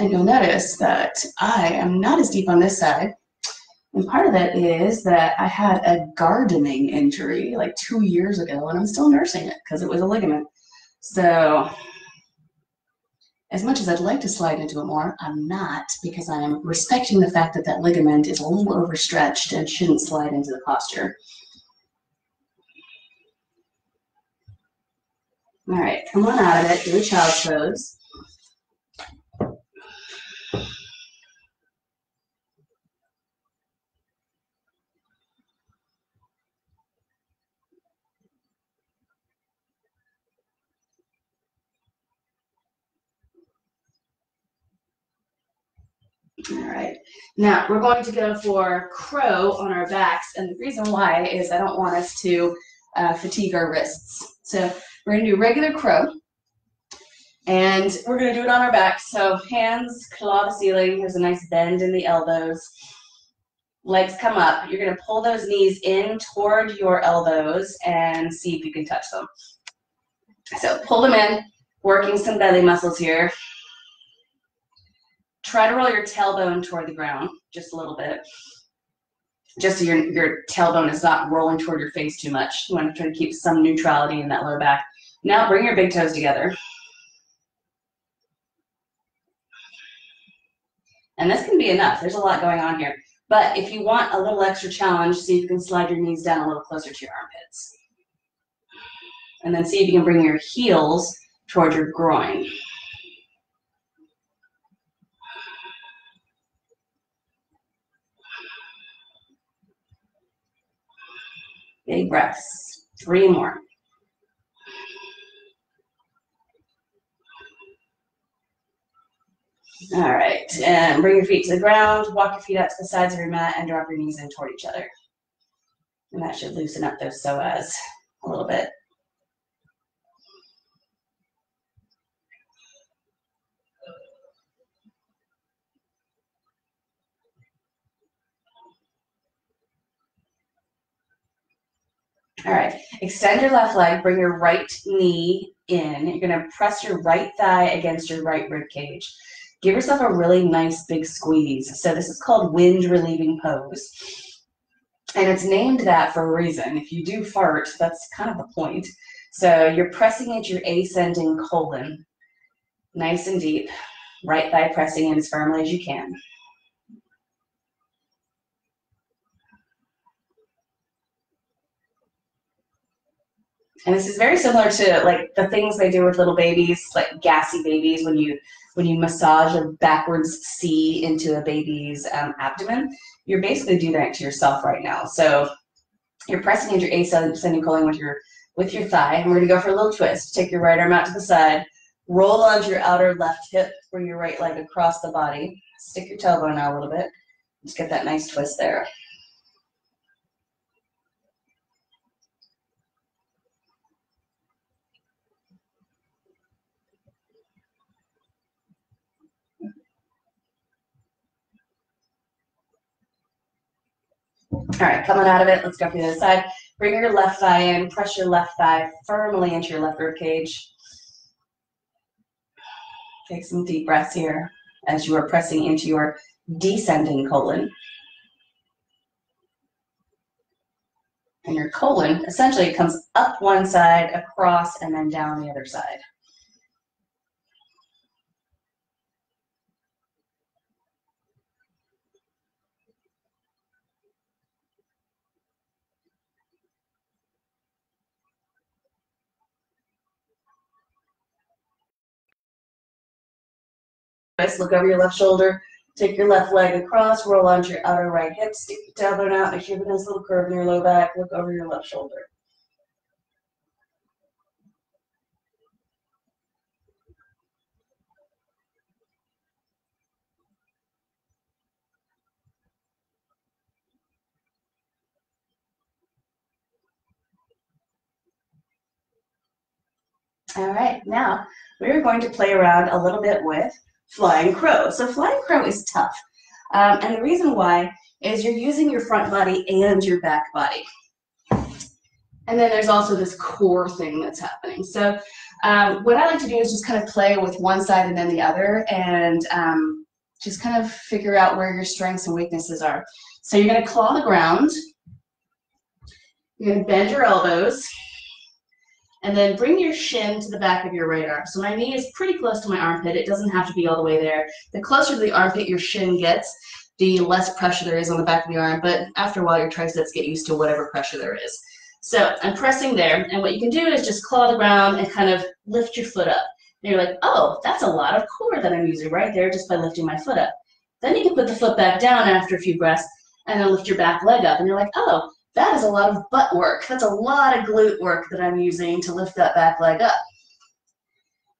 Speaker 1: And you'll notice that I am not as deep on this side. And part of that is that I had a gardening injury like 2 years ago, and I'm still nursing it because it was a ligament. So as much as I'd like to slide into it more, I'm not, because I'm respecting the fact that that ligament is a little overstretched and shouldn't slide into the posture. All right, come on out of it, do a child's pose. All right, now we're going to go for crow on our backs, and the reason why is I don't want us to fatigue our wrists. So we're going to do regular crow, and we're going to do it on our backs. So hands claw the ceiling. There's a nice bend in the elbows. Legs come up. You're going to pull those knees in toward your elbows and see if you can touch them. So pull them in, working some belly muscles here. Try to roll your tailbone toward the ground just a little bit, just so your tailbone is not rolling toward your face too much. You want to try to keep some neutrality in that low back. Now bring your big toes together. And this can be enough. There's a lot going on here. But if you want a little extra challenge, see if you can slide your knees down a little closer to your armpits. And then see if you can bring your heels toward your groin. Big breaths. 3 more. All right, and bring your feet to the ground, walk your feet out to the sides of your mat, and drop your knees in toward each other. And that should loosen up those psoas a little bit. All right, extend your left leg, bring your right knee in. You're gonna press your right thigh against your right rib cage. Give yourself a really nice big squeeze. So this is called wind relieving pose. And it's named that for a reason. If you do fart, that's kind of the point. So you're pressing into your ascending colon, nice and deep. Right thigh pressing in as firmly as you can. And this is very similar to like the things they do with little babies, like gassy babies, when you massage a backwards C into a baby's abdomen. You're basically doing that to yourself right now. So you're pressing into your ascending colon with your thigh, and we're gonna go for a little twist. Take your right arm out to the side, roll onto your outer left hip, bring your right leg across the body, stick your tailbone out a little bit. Just get that nice twist there. All right, coming out of it, let's go for the other side. Bring your left thigh in, press your left thigh firmly into your left rib cage. Take some deep breaths here as you are pressing into your descending colon. And your colon essentially comes up one side, across, and then down the other side. Look over your left shoulder, take your left leg across, roll onto your outer right hip, stick your tailbone out, make sure you have a nice little curve in your low back, look over your left shoulder. All right, now we're going to play around a little bit with flying crow. So flying crow is tough. And the reason why is you're using your front body and your back body. And then there's also this core thing that's happening. So what I like to do is just kind of play with one side and then the other, and just kind of figure out where your strengths and weaknesses are. So you're going to claw the ground. You're going to bend your elbows. And then bring your shin to the back of your right arm. So my knee is pretty close to my armpit. It doesn't have to be all the way there. The closer to the armpit your shin gets, the less pressure there is on the back of the arm. But after a while, your triceps get used to whatever pressure there is. So I'm pressing there. And what you can do is just claw the ground and kind of lift your foot up. And you're like, oh, that's a lot of core that I'm using right there just by lifting my foot up. Then you can put the foot back down after a few breaths and then lift your back leg up. And you're like, oh, that is a lot of butt work. That's a lot of glute work that I'm using to lift that back leg up.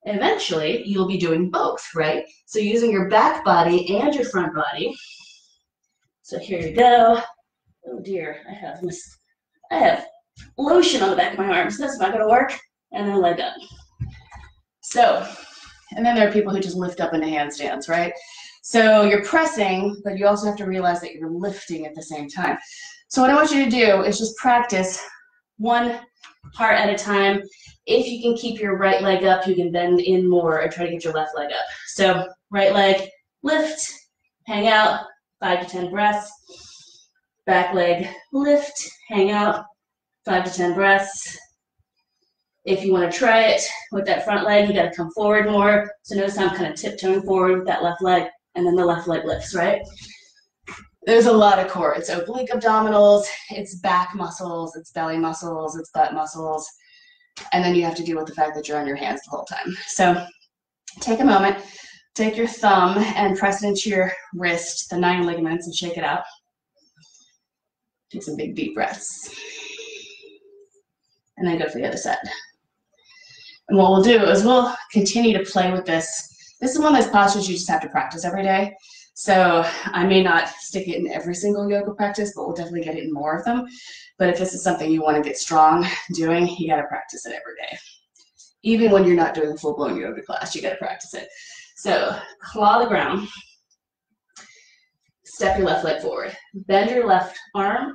Speaker 1: Eventually, you'll be doing both, right? So using your back body and your front body. So here you go. Oh dear, I have lotion on the back of my arms. That's not gonna work. And then leg up. So, and then there are people who just lift up into handstands, right? So you're pressing, but you also have to realize that you're lifting at the same time. So what I want you to do is just practice one part at a time. If you can keep your right leg up, you can bend in more and try to get your left leg up. So right leg, lift, hang out, 5 to 10 breaths. Back leg, lift, hang out, 5 to 10 breaths. If you want to try it with that front leg, you got to come forward more. So notice I'm kind of tiptoeing forward with that left leg, and then the left leg lifts, right? There's a lot of core. It's oblique abdominals, it's back muscles, it's belly muscles, it's butt muscles, and then you have to deal with the fact that you're on your hands the whole time. So take a moment, take your thumb and press it into your wrist, the 9 ligaments, and shake it out. Take some big deep breaths. And then go for the other side. And what we'll do is we'll continue to play with this. This is one of those postures you just have to practice every day. So I may not stick it in every single yoga practice, but we'll definitely get it in more of them. But if this is something you want to get strong doing, you got to practice it every day. Even when you're not doing a full-blown yoga class, you got to practice it. So claw the ground. Step your left leg forward. Bend your left arm.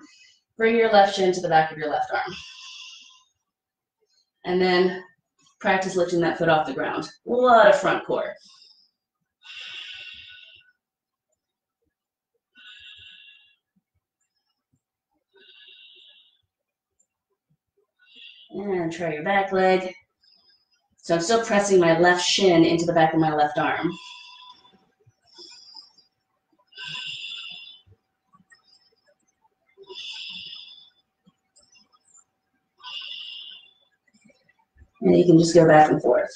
Speaker 1: Bring your left shin to the back of your left arm. And then practice lifting that foot off the ground. A lot of front core. And try your back leg. So I'm still pressing my left shin into the back of my left arm. And you can just go back and forth.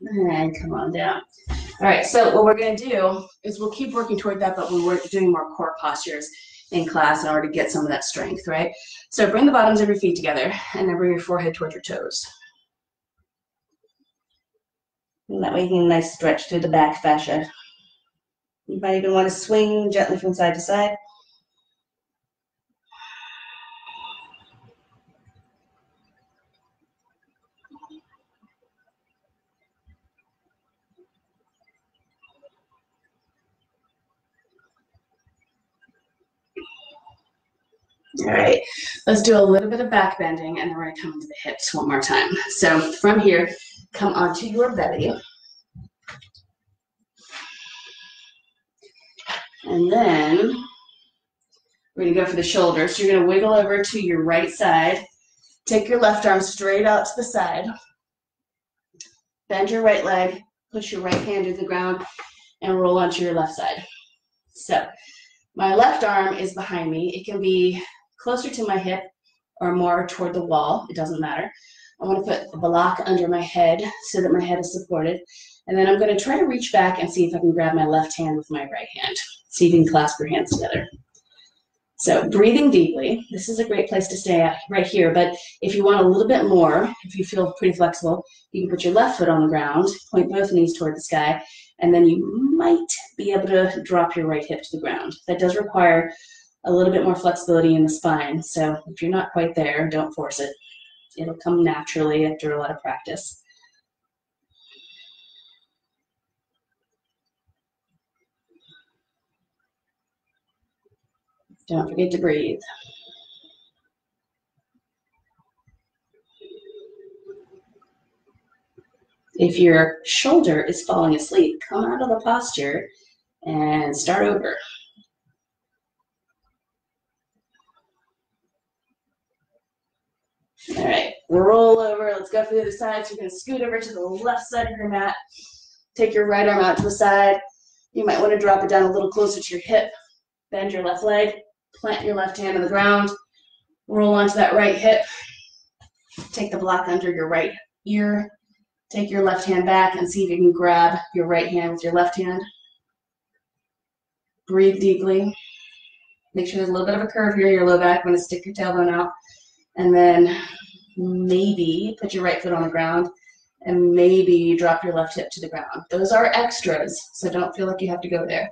Speaker 1: And come on down. All right, so what we're going to do is we'll keep working toward that, but we're doing more core postures in class in order to get some of that strength, right? So bring the bottoms of your feet together and then bring your forehead towards your toes. And that way you can nice stretch through the back fascia. You might even want to swing gently from side to side. All right, let's do a little bit of back bending and then we're gonna come into the hips one more time. So from here, come onto your belly. And then we're gonna go for the shoulders. So you're gonna wiggle over to your right side. Take your left arm straight out to the side. Bend your right leg, push your right hand to the ground, and roll onto your left side. So my left arm is behind me. It can be closer to my hip or more toward the wall. It doesn't matter. I want to put the block under my head so that my head is supported. And then I'm going to try to reach back and see if I can grab my left hand with my right hand. See if you can clasp your hands together. So breathing deeply. This is a great place to stay at right here. But if you want a little bit more, if you feel pretty flexible, you can put your left foot on the ground, point both knees toward the sky, and then you might be able to drop your right hip to the ground. That does require a little bit more flexibility in the spine. So if you're not quite there, don't force it. It'll come naturally after a lot of practice. Don't forget to breathe. If your shoulder is falling asleep, come out of the posture and start over. All right, roll over. Let's go for the other side. So you're going to scoot over to the left side of your mat. Take your right arm out to the side. You might want to drop it down a little closer to your hip. Bend your left leg. Plant your left hand on the ground. Roll onto that right hip. Take the block under your right ear. Take your left hand back and see if you can grab your right hand with your left hand. Breathe deeply. Make sure there's a little bit of a curve here in your low back. I'm going to stick your tailbone out. And then maybe put your right foot on the ground and maybe drop your left hip to the ground. Those are extras, so don't feel like you have to go there.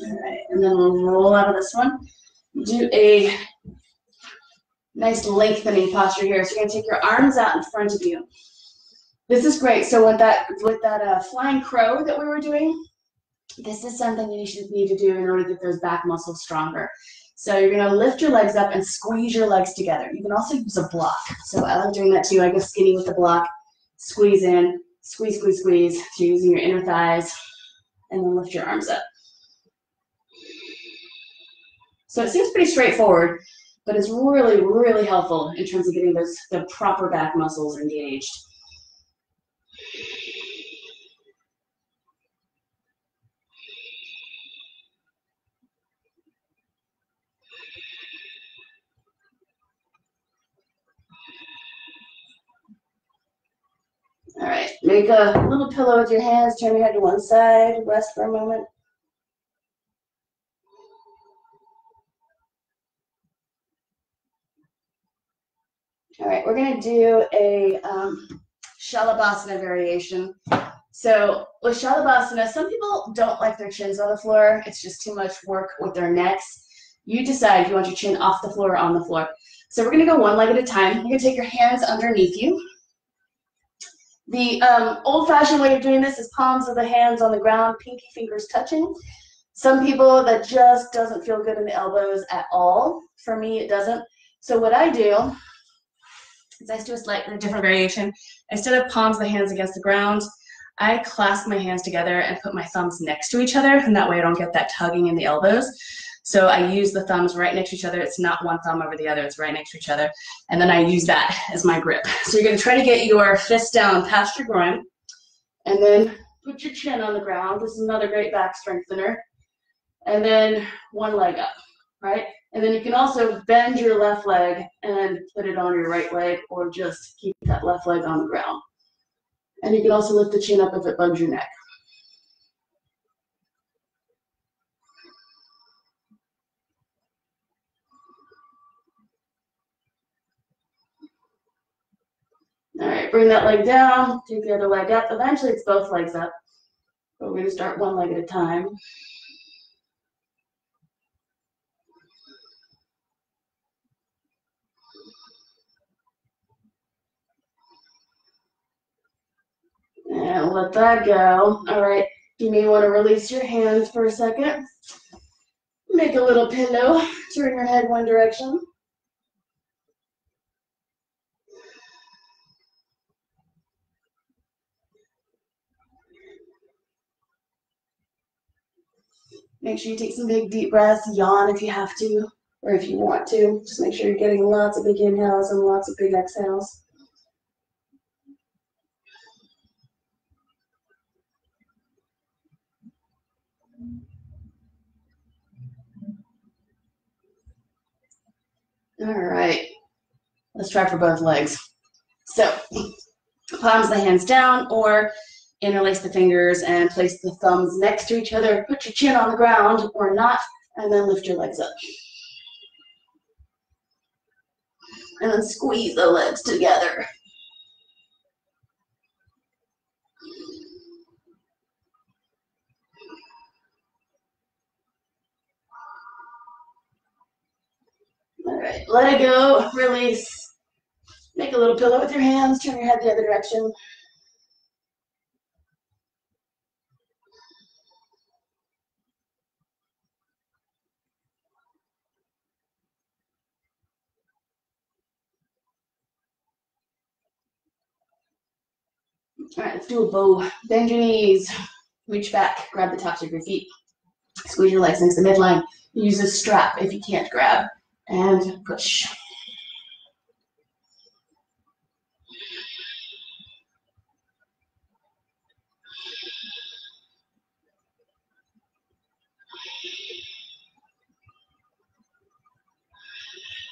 Speaker 1: All right, and then we'll roll out of this one. Do a nice lengthening posture here. So you're going to take your arms out in front of you. This is great. So with that flying crow that we were doing, this is something you need to do in order to get those back muscles stronger. So you're going to lift your legs up and squeeze your legs together. You can also use a block. So I like doing that too. I go skinny with the block, squeeze in, squeeze, squeeze, squeeze. So you're using your inner thighs, and then lift your arms up. So it seems pretty straightforward, but it's really, really helpful in terms of getting the proper back muscles engaged. All right, make a little pillow with your hands, turn your head to one side, rest for a moment. All right, we're gonna do a Shalabhasana variation. So with Shalabhasana, some people don't like their chins on the floor. It's just too much work with their necks. You decide if you want your chin off the floor or on the floor. So we're going to go one leg at a time. You're going to take your hands underneath you. The old-fashioned way of doing this is palms of the hands on the ground, pinky fingers touching. Some people, that just doesn't feel good in the elbows at all. For me, it doesn't. So what I do is I do a slightly different variation. Instead of palms of the hands against the ground, I clasp my hands together and put my thumbs next to each other, and that way I don't get that tugging in the elbows. So I use the thumbs right next to each other. It's not one thumb over the other, it's right next to each other. And then I use that as my grip. So you're gonna try to get your fist down past your groin, and then put your chin on the ground. This is another great back strengthener. And then one leg up, right? And then you can also bend your left leg and put it on your right leg, or just keep that left leg on the ground. And you can also lift the chin up if it bugs your neck. All right, bring that leg down, take the other leg up. Eventually it's both legs up, but we're gonna start one leg at a time. And let that go. All right, you may want to release your hands for a second. Make a little pillow, turn your head one direction. Make sure you take some big deep breaths, yawn if you have to, or if you want to. Just make sure you're getting lots of big inhales and lots of big exhales. All right, let's try for both legs. So, palms of the hands down, or interlace the fingers and place the thumbs next to each other. Put your chin on the ground or not, and then lift your legs up. And then squeeze the legs together. All right, let it go, release. Make a little pillow with your hands, turn your head the other direction. All right, let's do a bow. Bend your knees, reach back, grab the tops of your feet. Squeeze your legs into the midline. Use a strap if you can't grab, and push.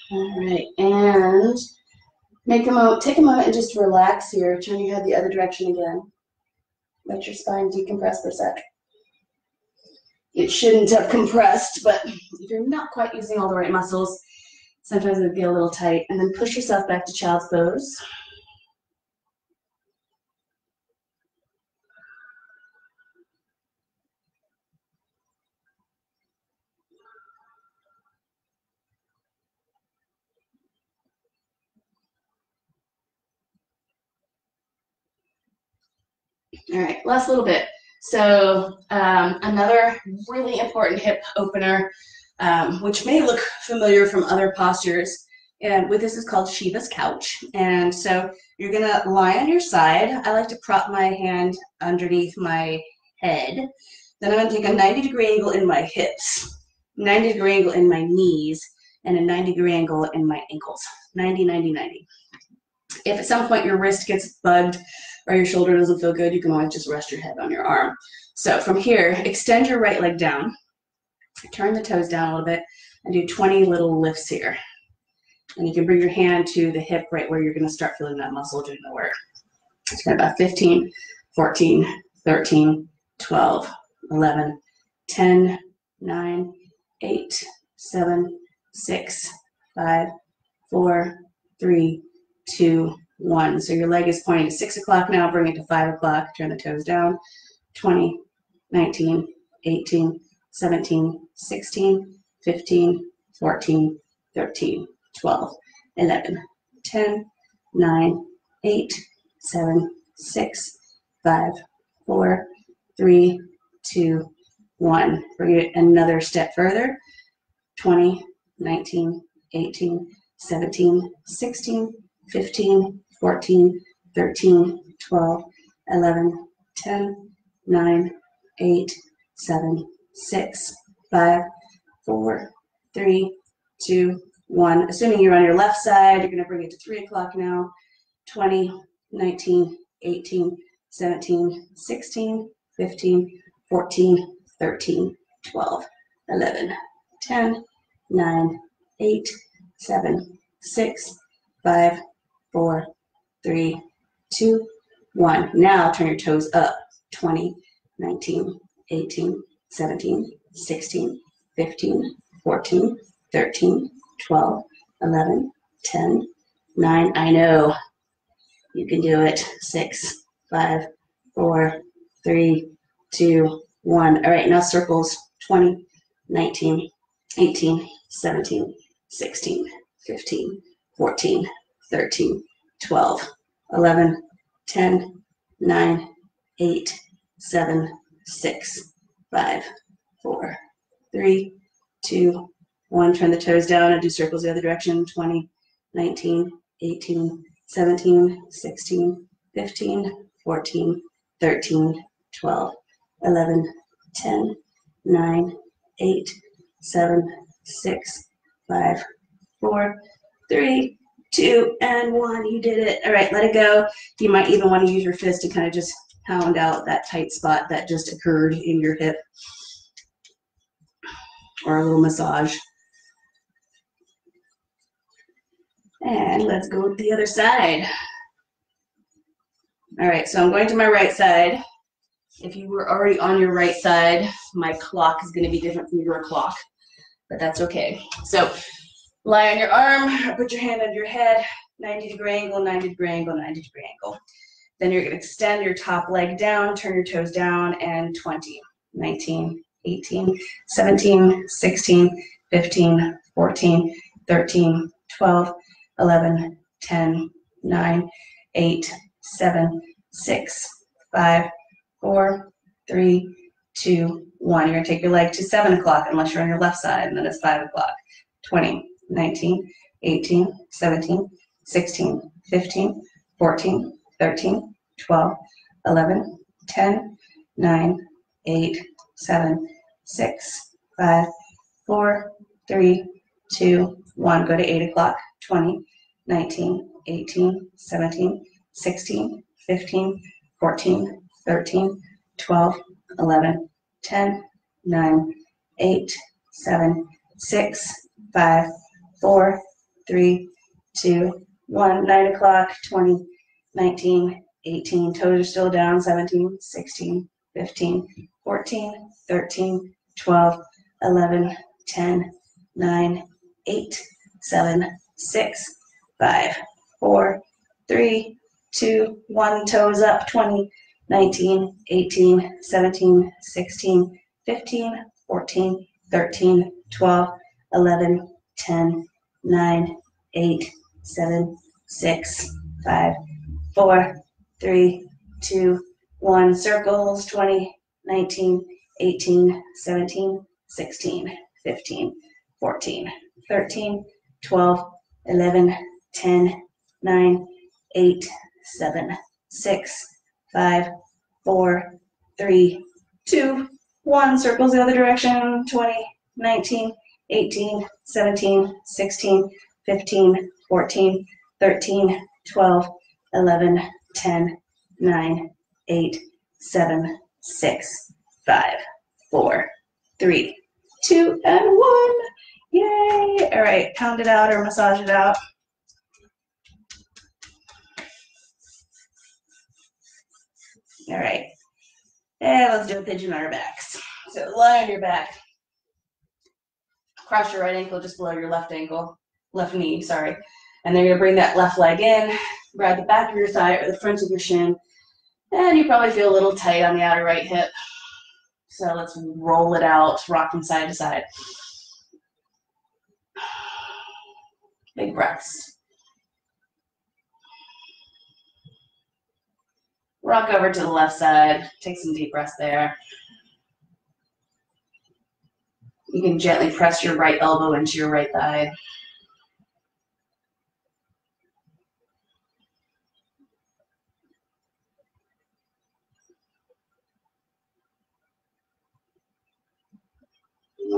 Speaker 1: All right, and take a moment and just relax here. Turn your head the other direction again. Let your spine decompress for a sec. It shouldn't have compressed, but if you're not quite using all the right muscles, sometimes it would get a little tight. And then push yourself back to child's pose. All right, last little bit. So another really important hip opener, which may look familiar from other postures, and with this is called Shiva's couch. And so you're gonna lie on your side. I like to prop my hand underneath my head. Then I'm gonna take a 90-degree angle in my hips, 90-degree angle in my knees, and a 90-degree angle in my ankles. 90, 90, 90. If at some point your wrist gets bugged or your shoulder doesn't feel good, you can always just rest your head on your arm. So from here, extend your right leg down, turn the toes down a little bit, and do 20 little lifts here. And you can bring your hand to the hip right where you're gonna start feeling that muscle doing the work. It's got about 15, 14, 13, 12, 11, 10, 9, 8, 7, 6, 5, 4, 3, 2, 1. So your leg is pointing to 6 o'clock now. Bring it to 5 o'clock. Turn the toes down. 20, 19, 18, 17, 16, 15, 14, 13, 12, 11, 10, 9, 8, 7, 6, 5, 4, 3, 2, 1. Bring it another step further. 20, 19, 18, 17, 16, 15, 14, 13, 12, 11, 10, 9, 8, 7, 6, 5, 4, 3, 2, 1. Assuming you're on your left side, you're going to bring it to 3 o'clock now. 20, 19, 18, 17, 16, 15, 14, 13, 12, 11, 10, 9, 8, 7, 6, 5, 4, 3, 2, 1. Now turn your toes up. 20, 19, 18, 17, 16, 15, 14, 13, 12, 11, 10, 9. I know. You can do it. 6, 5, 4, 3, 2, 1. All right, now circles. 20, 19, 18, 17, 16, 15, 14, 13, 12, 11, 10, 9, 8, 7, 6, 5, 4, 3, 2, 1. Turn the toes down and do circles the other direction. 20, 19, 18, 17, 16, 15, 14, 13, 12, 11, 10, 9, 8, 7, 6, 5, 4, 3, 2, and 1. You did it. All right, let it go. You might even want to use your fist to kind of just pound out that tight spot that just occurred in your hip, or a little massage. And let's go to the other side. All right, so I'm going to my right side. If you were already on your right side, my clock is going to be different from your clock, but that's okay. So lie on your arm, put your hand under your head, 90-degree angle, 90-degree angle, 90-degree angle. Then you're going to extend your top leg down, turn your toes down, and 20, 19, 18, 17, 16, 15, 14, 13, 12, 11, 10, 9, 8, 7, 6, 5, 4, 3, 2, 1. You're going to take your leg to 7 o'clock unless you're on your left side, and then it's 5 o'clock. 20, 19, 18, 17, 16, 15, 14, 13, 12, 11, 10, 9, 8, 7, 6, 5, 4, 3, 2, 1. Go to 8 o'clock. 20, 19, 18, 17, 16, 15, 14, 13, 12, 11, 10, 9, 8, 7, 6, 5, 4, 3, 2, 1. 9 o'clock. 20, 19, 18. Toes are still down. 17, 16, 15, 14, 13, 12, 11, 10, 9, 8, 7, 6, 5, 4, 3, 2, 1. Toes up. 20, 19, 18, 17, 16, 15, 14, 13, 12, 11, 10, 9, 8, 7, 6, 5, 4, 3, 2, 1. Circles. 20, 19, 18, 17, 16, 15, 14, 13, 12, 11, 10, 9, 8, 7, 6, 5, 4, 3, 2, 1. Circles the other direction. 20, 19, 18, 17, 16, 15, 14, 13, 12, 11, 10, 9, 8, 7, 6, 5, 4, 3, 2, and 1. Yay! All right, pound it out or massage it out. All right, and let's do a pigeon on our backs. So lie on your back. Cross your right ankle just below your left ankle, left knee, sorry. And then you're gonna bring that left leg in, grab the back of your thigh or the front of your shin, and you probably feel a little tight on the outer right hip. So let's roll it out, rock from side to side. Big breaths. Rock over to the left side, take some deep breaths there. You can gently press your right elbow into your right thigh.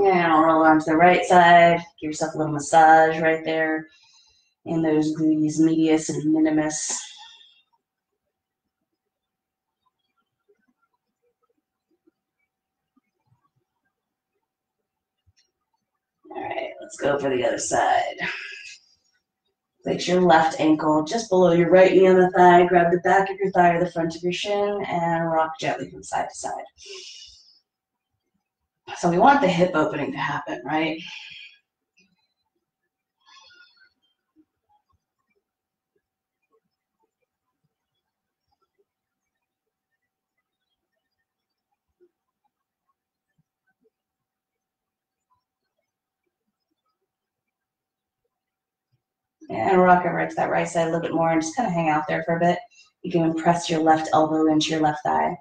Speaker 1: And roll on to the right side. Give yourself a little massage right there in those gluteus medius and minimus. All right, let's go for the other side. Place your left ankle just below your right knee on the thigh. Grab the back of your thigh or the front of your shin and rock gently from side to side. So we want the hip opening to happen, right? And rock over to that right side a little bit more and just kind of hang out there for a bit. You can press your left elbow into your left thigh.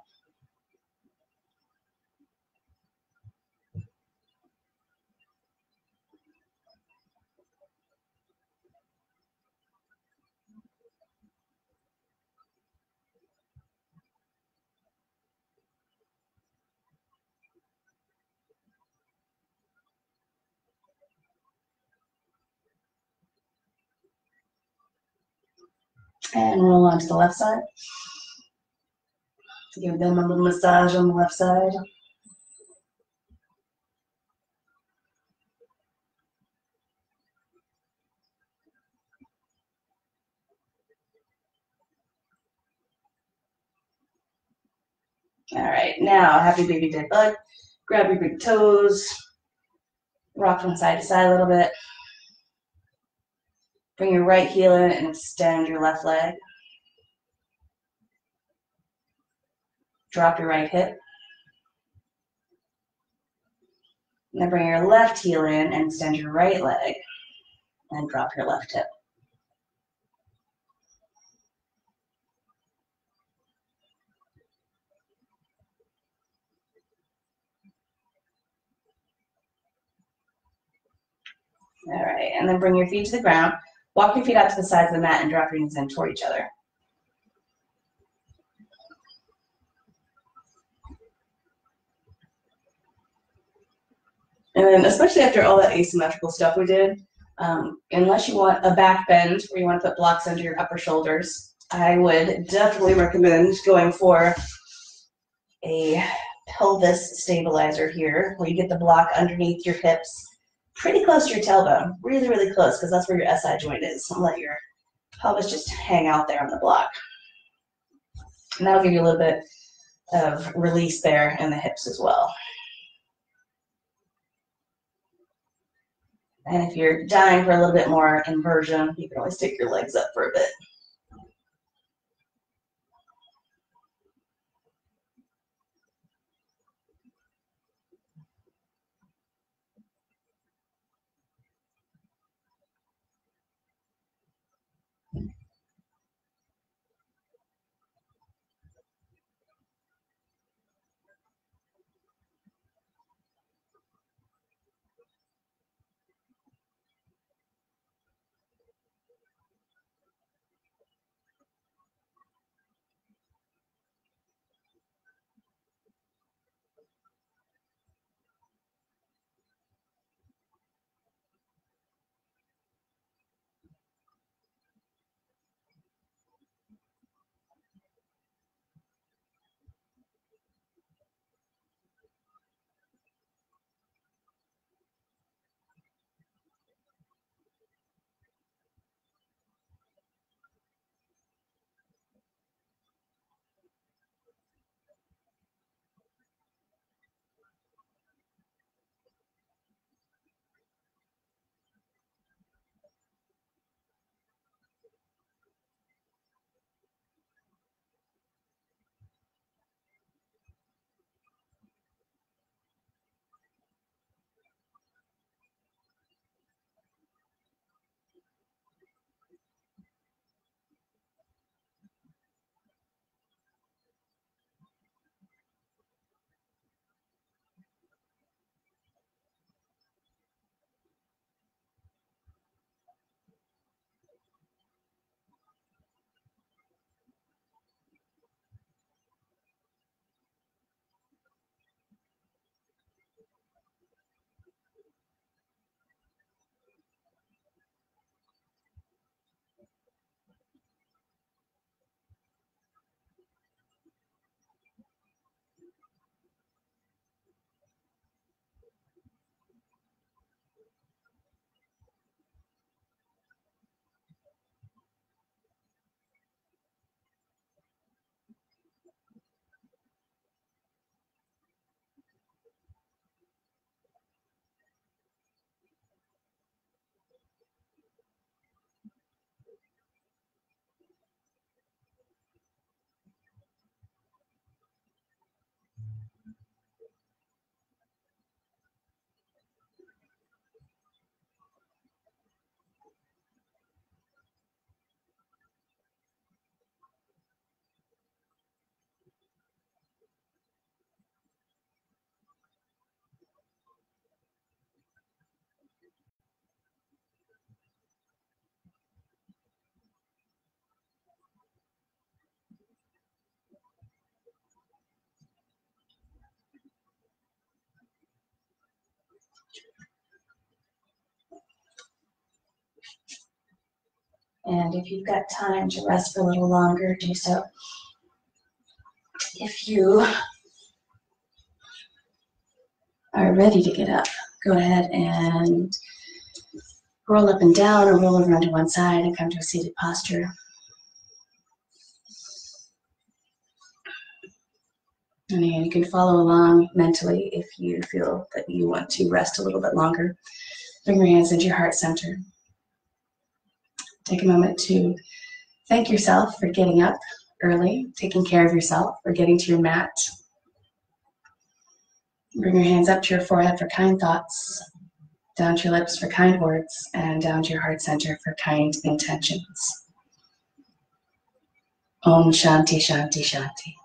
Speaker 1: And roll onto the left side. Give them a little massage on the left side. All right, now happy baby dead bug. Grab your big toes, rock from side to side a little bit. Bring your right heel in and extend your left leg. Drop your right hip. And then bring your left heel in and extend your right leg and drop your left hip. All right, and then bring your feet to the ground. Walk your feet out to the sides of the mat and drop your knees in toward each other. And then especially after all that asymmetrical stuff we did, unless you want a back bend where you want to put blocks under your upper shoulders, I would definitely recommend going for a pelvis stabilizer here, where you get the block underneath your hips, pretty close to your tailbone, really, really close, because that's where your SI joint is. So let your pelvis just hang out there on the block. And that'll give you a little bit of release there in the hips as well. And if you're dying for a little bit more inversion, you can always take your legs up for a bit. And if you've got time to rest for a little longer, do so. If you are ready to get up, go ahead and roll up and down or roll over onto one side and come to a seated posture. And again, you can follow along mentally if you feel that you want to rest a little bit longer. Bring your hands into your heart center. Take a moment to thank yourself for getting up early, taking care of yourself, for getting to your mat. Bring your hands up to your forehead for kind thoughts, down to your lips for kind words, and down to your heart center for kind intentions. Om Shanti Shanti Shanti.